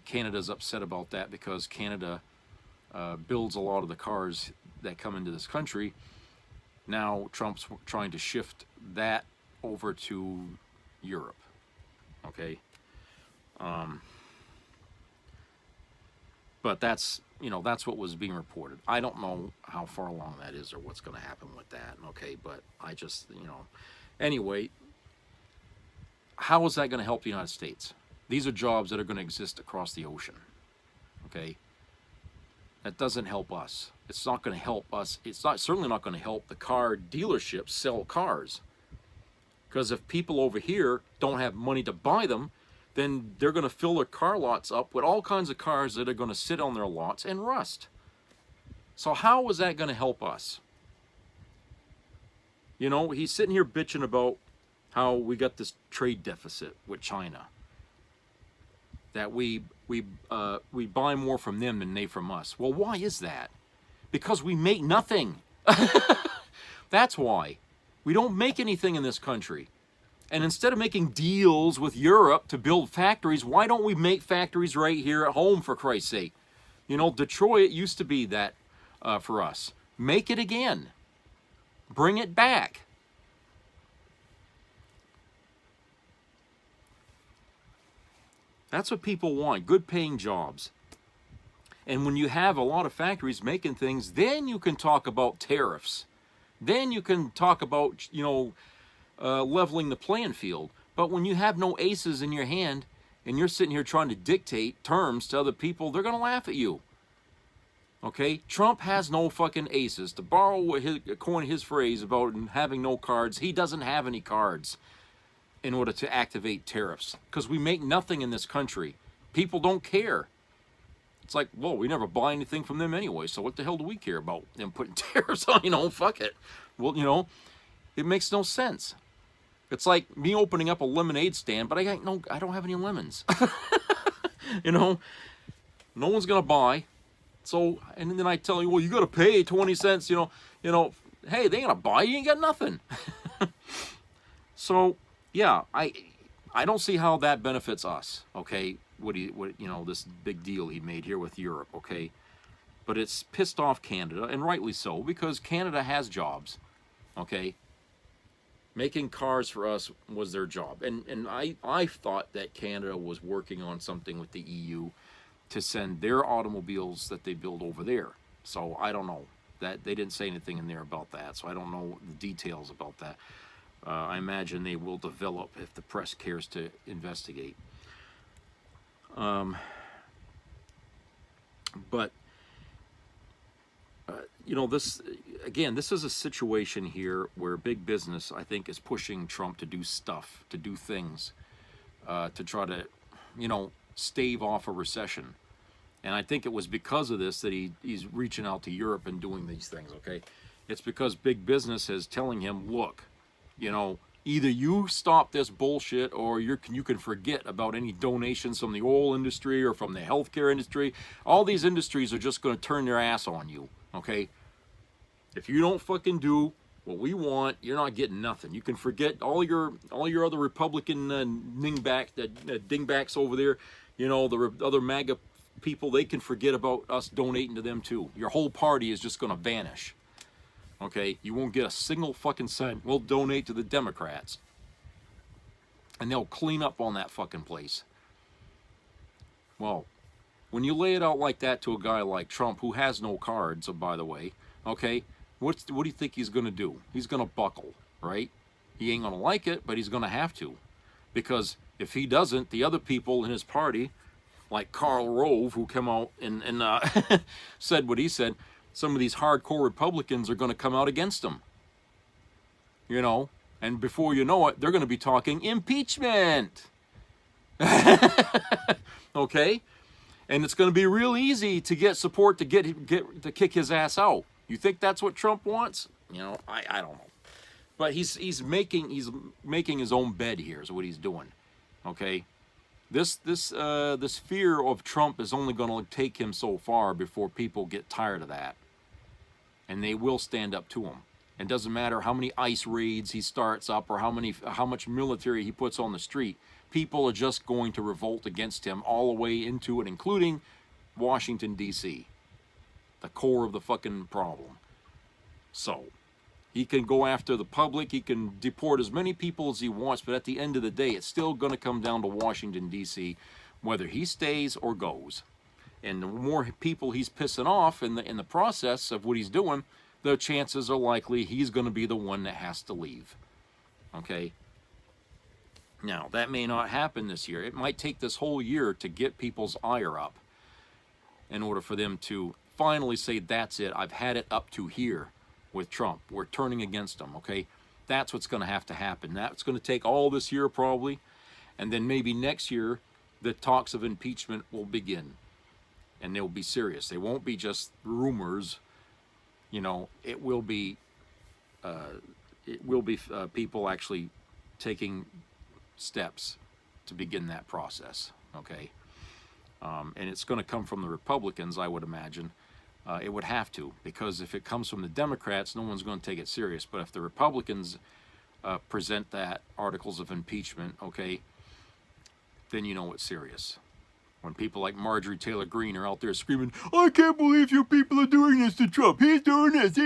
S2: Canada's upset about that because Canada builds a lot of the cars that come into this country. Now Trump's trying to shift that over to Europe. Okay. But that's what was being reported. I don't know how far along that is or what's going to happen with that. Okay. But I just, anyway, how is that going to help the United States? These are jobs that are going to exist across the ocean. Okay. That doesn't help us. It's not going to help us. It's certainly not going to help the car dealerships sell cars. Because if people over here don't have money to buy them, then they're going to fill their car lots up with all kinds of cars that are going to sit on their lots and rust. So how is that going to help us? He's sitting here bitching about how we got this trade deficit with China. That we buy more from them than they from us. Well, why is that? Because we make nothing. That's why. We don't make anything in this country. And instead of making deals with Europe to build factories, why don't we make factories right here at home, for Christ's sake? Detroit used to be that for us. Make it again. Bring it back. That's what people want, good paying jobs. And when you have a lot of factories making things, then you can talk about tariffs. Then you can talk about, you know, leveling the playing field. But when you have no aces in your hand and you're sitting here trying to dictate terms to other people, they're going to laugh at you. Okay? Trump has no fucking aces. To borrow his phrase about having no cards, he doesn't have any cards in order to activate tariffs. Because we make nothing in this country. People don't care. It's like, well, we never buy anything from them anyway, so what the hell do we care about them putting tariffs on? You know, fuck it. Well, you know, it makes no sense. It's like me opening up a lemonade stand, but I don't have any lemons. You know, no one's gonna buy. So, and then I tell you, well, you gotta pay 20 cents. You know, hey, they ain't gonna buy. You ain't got nothing. So, yeah, I don't see how that benefits us. Okay, what you know, this big deal he made here with Europe. Okay, but it's pissed off Canada, and rightly so, because Canada has jobs. Okay. Making cars for us was their job. And I thought that Canada was working on something with the EU to send their automobiles that they build over there. So I don't know. That they didn't say anything in there about that. So I don't know the details about that. I imagine they will develop if the press cares to investigate. But you know, this is a situation here where big business, I think, is pushing Trump to do stuff, to do things, to try to, you know, stave off a recession. And I think it was because of this that he's reaching out to Europe and doing these things, okay? It's because big business is telling him, look, you know, either you stop this bullshit or you can forget about any donations from the oil industry or from the healthcare industry. All these industries are just going to turn their ass on you, okay? If you don't fucking do what we want, you're not getting nothing. You can forget all your other Republican dingbacks over there. You know, the other MAGA people, they can forget about us donating to them too. Your whole party is just going to vanish. Okay? You won't get a single fucking cent. We'll donate to the Democrats. And they'll clean up on that fucking place. Well, when you lay it out like that to a guy like Trump, who has no cards, by the way, okay, what do you think he's going to do? He's going to buckle, right? He ain't going to like it, but he's going to have to. Because if he doesn't, the other people in his party, like Karl Rove, who came out and said what he said, some of these hardcore Republicans are going to come out against him. You know? And before you know it, they're going to be talking impeachment. Okay? And it's going to be real easy to get support to to kick his ass out. You think that's what Trump wants? You know, I don't know. But he's making his own bed here is what he's doing. Okay? This fear of Trump is only going to take him so far before people get tired of that. And they will stand up to him. It doesn't matter how many ICE raids he starts up or how much military he puts on the street. People are just going to revolt against him all the way into it, including Washington, D.C., the core of the fucking problem. So, he can go after the public, he can deport as many people as he wants, but at the end of the day, it's still going to come down to Washington, D.C., whether he stays or goes. And the more people he's pissing off in the process of what he's doing, the chances are likely he's going to be the one that has to leave. Okay? Now, that may not happen this year. It might take this whole year to get people's ire up in order for them to finally say, that's it, I've had it up to here with Trump. We're turning against him, okay? That's what's going to have to happen. That's going to take all this year probably, and then maybe next year the talks of impeachment will begin, and they'll be serious. They won't be just rumors. You know, it will be people actually taking steps to begin that process, okay? And it's going to come from the Republicans, I would imagine. It would have to, because if it comes from the Democrats, no one's going to take it serious. But if the Republicans present that articles of impeachment, okay, then you know it's serious. When people like Marjorie Taylor Greene are out there screaming, I can't believe you people are doing this to Trump. He's doing this.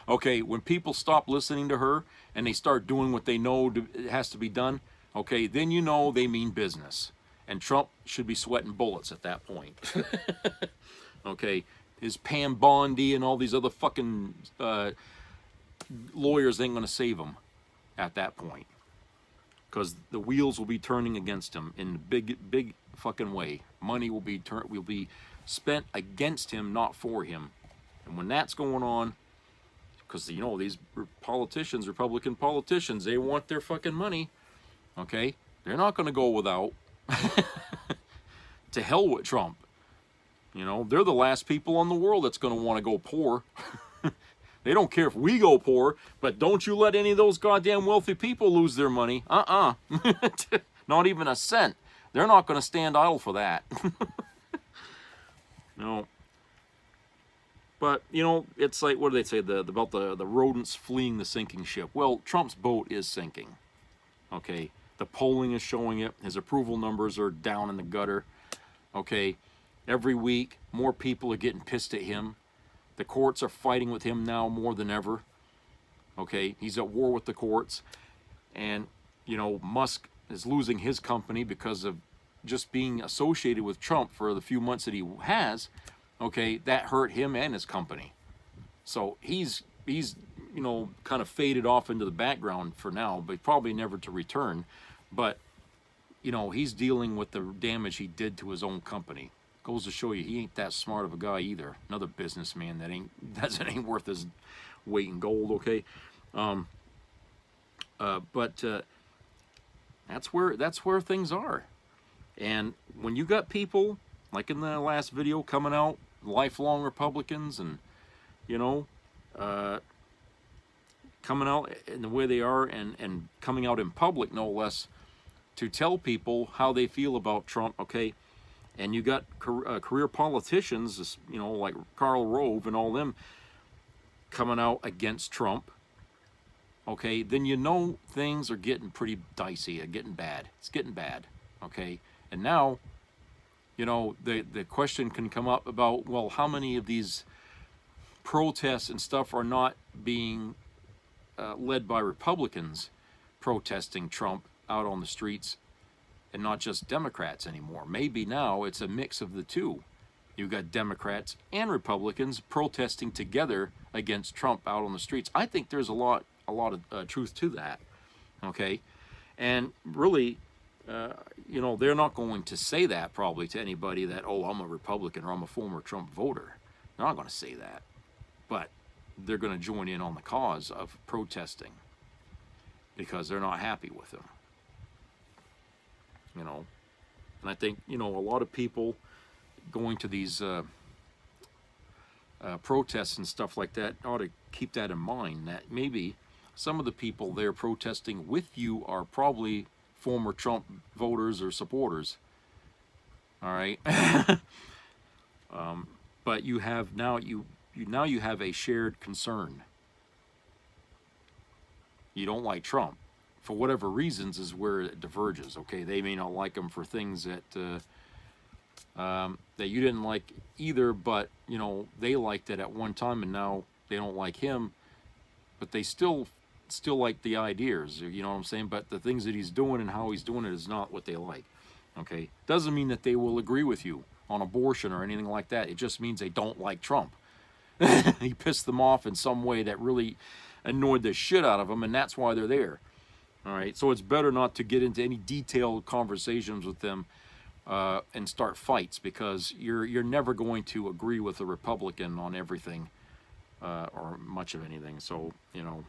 S2: Okay, when people stop listening to her and they start doing what they know has to be done, okay, then you know they mean business. And Trump should be sweating bullets at that point. Okay, his Pam Bondi and all these other fucking lawyers ain't gonna save him at that point, because the wheels will be turning against him in a big fucking way. Money will be spent against him, not for him. And when that's going on, because you know these politicians, Republican politicians, they want their fucking money. Okay, they're not going to go without. To hell with Trump. You know, they're the last people in the world that's going to want to go poor. They don't care if we go poor, but don't you let any of those goddamn wealthy people lose their money. Not even a cent. They're not going to stand idle for that. No. But, you know, it's like, what do they say, about the rodents fleeing the sinking ship? Well, Trump's boat is sinking. Okay, the polling is showing it. His approval numbers are down in the gutter. Okay, every week, more people are getting pissed at him. The courts are fighting with him now more than ever. Okay, he's at war with the courts. And, you know, Musk is losing his company because of just being associated with Trump for the few months that he has. Okay, that hurt him and his company. So he's you know, kind of faded off into the background for now, but probably never to return. But, you know, he's dealing with the damage he did to his own company. Goes to show you he ain't that smart of a guy either. Another businessman that ain't worth his weight in gold, okay? But that's where things are. And when you got people, like in the last video, coming out, lifelong Republicans, and, you know, coming out in the way they are, and coming out in public, no less, to tell people how they feel about Trump, okay? And you got career politicians, you know, like Karl Rove and all them, coming out against Trump, okay? Then you know things are getting pretty dicey, getting bad. It's getting bad, okay? And now, you know, the question can come up about, well, how many of these protests and stuff are not being led by Republicans protesting Trump out on the streets, and not just Democrats anymore. Maybe now it's a mix of the two. You've got Democrats and Republicans protesting together against Trump out on the streets. I think there's a lot of truth to that, okay? And really, you know, they're not going to say that probably to anybody that, oh, I'm a Republican or I'm a former Trump voter. They're not going to say that. But they're going to join in on the cause of protesting because they're not happy with him. You know, and I think, you know, a lot of people going to these protests and stuff like that ought to keep that in mind, that maybe some of the people there protesting with you are probably former Trump voters or supporters. All right. But you have now you have a shared concern. You don't like Trump. For whatever reasons is where it diverges, okay? They may not like him for things that that you didn't like either, but, you know, they liked it at one time, and now they don't like him, but they still like the ideas, you know what I'm saying? But the things that he's doing and how he's doing it is not what they like, okay? Doesn't mean that they will agree with you on abortion or anything like that. It just means they don't like Trump. He pissed them off in some way that really annoyed the shit out of them, and that's why they're there. All right, so it's better not to get into any detailed conversations with them and start fights, because you're never going to agree with a Republican on everything or much of anything. So, you know,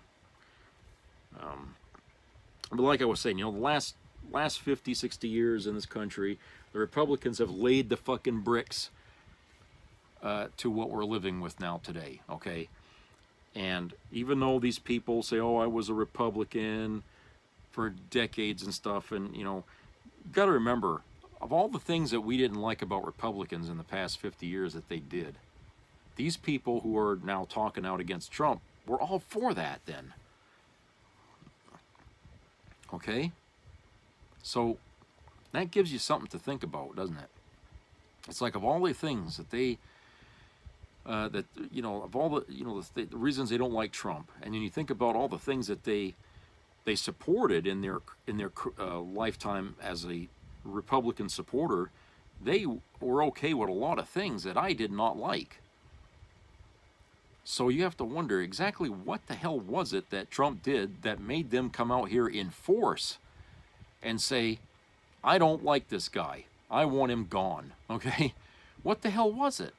S2: but like I was saying, you know, the last 50, 60 years in this country, the Republicans have laid the fucking bricks to what we're living with now today, okay? And even though these people say, oh, I was a Republican for decades and stuff, and, you know, you got to remember, of all the things that we didn't like about Republicans in the past 50 years that they did, these people who are now talking out against Trump were all for that then. Okay? So that gives you something to think about, doesn't it? It's like, of all the things that they that, you know, of all the, you know, the reasons they don't like Trump, and then you think about all the things that they supported in their lifetime as a Republican supporter, they were okay with a lot of things that I did not like. So you have to wonder exactly what the hell was it that Trump did that made them come out here in force and say, I don't like this guy. I want him gone. Okay? What the hell was it?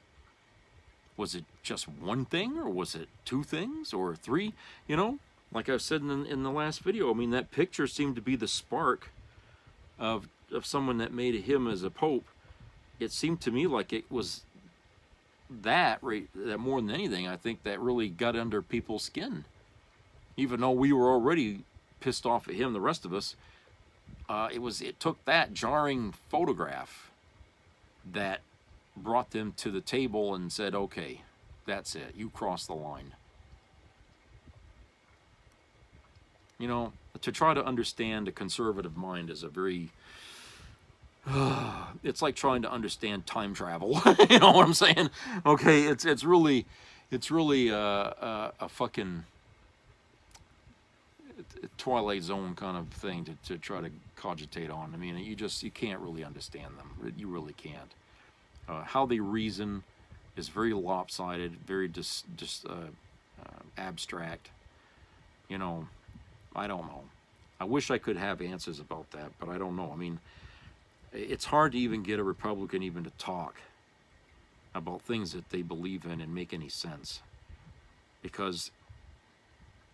S2: Was it just one thing, or was it two things, or three? You know, like I said in the last video, I mean, that picture seemed to be the spark of someone that made him as a pope. It seemed to me like it was that more than anything, I think, that really got under people's skin. Even though we were already pissed off at him, the rest of us, it took that jarring photograph that brought them to the table and said, okay, that's it, you crossed the line. You know, to try to understand a conservative mind is a very it's like trying to understand time travel. You know what I'm saying? Okay, it's really a fucking Twilight Zone kind of thing to try to cogitate on. I mean, you can't really understand them. You really can't. How they reason is very lopsided, very abstract. You know, I don't know. I wish I could have answers about that, but I don't know. I mean, it's hard to even get a Republican even to talk about things that they believe in and make any sense. Because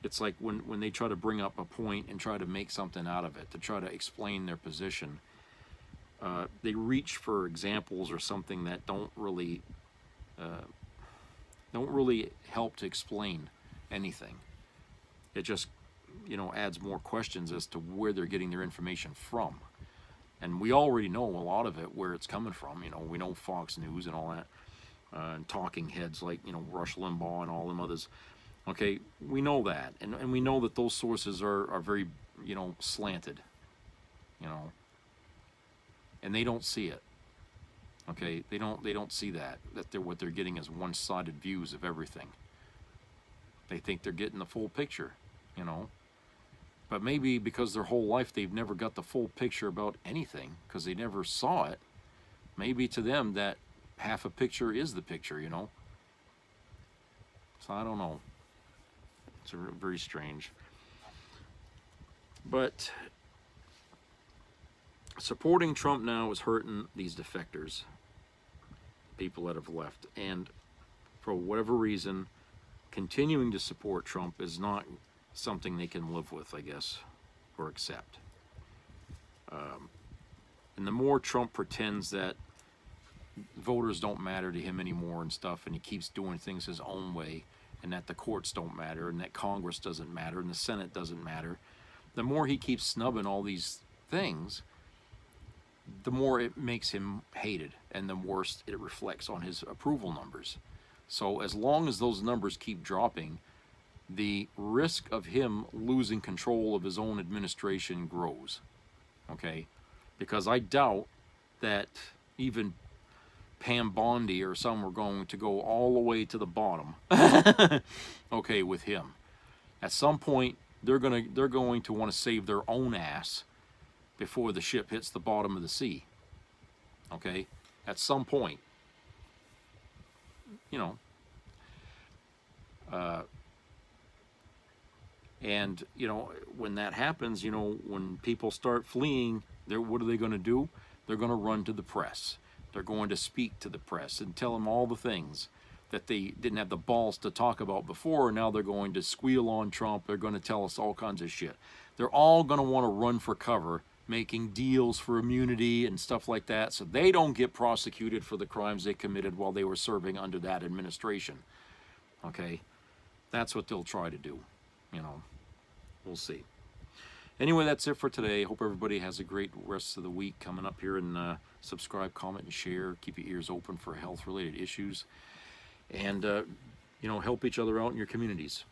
S2: it's like when they try to bring up a point and try to make something out of it, to try to explain their position, they reach for examples or something that don't really help to explain anything. It just, you know, adds more questions as to where they're getting their information from. And we already know a lot of it, where it's coming from. You know, we know Fox News and all that, and talking heads like, you know, Rush Limbaugh and all them others. Okay, we know that, and we know that those sources are very, you know, slanted, you know, and they don't see it. Okay, they don't see that what they're getting is one-sided views of everything. They think they're getting the full picture, you know. But maybe because their whole life they've never got the full picture about anything, because they never saw it. Maybe to them that half a picture is the picture, you know. So I don't know. It's very strange. But supporting Trump now is hurting these defectors, people that have left. And for whatever reason, continuing to support Trump is not something they can live with, I guess, or accept. And the more Trump pretends that voters don't matter to him anymore and stuff, and he keeps doing things his own way, and that the courts don't matter, and that Congress doesn't matter, and the Senate doesn't matter, the more he keeps snubbing all these things, the more it makes him hated, and the worse it reflects on his approval numbers. So as long as those numbers keep dropping, the risk of him losing control of his own administration grows. Okay? Because I doubt that even Pam Bondi or some are going to go all the way to the bottom. Okay, with him. At some point, they're going to want to save their own ass before the ship hits the bottom of the sea. Okay? At some point. You know. And, you know, when that happens, you know, when people start fleeing, what are they going to do? They're going to run to the press. They're going to speak to the press and tell them all the things that they didn't have the balls to talk about before. Now they're going to squeal on Trump. They're going to tell us all kinds of shit. They're all going to want to run for cover, making deals for immunity and stuff like that, so they don't get prosecuted for the crimes they committed while they were serving under that administration. Okay? That's what they'll try to do. You know, we'll see. Anyway, that's it for today. Hope everybody has a great rest of the week coming up here, and subscribe, comment, and share. Keep your ears open for health-related issues, and you know, help each other out in your communities.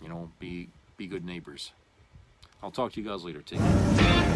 S2: You know, be good neighbors. I'll talk to you guys later. Take care.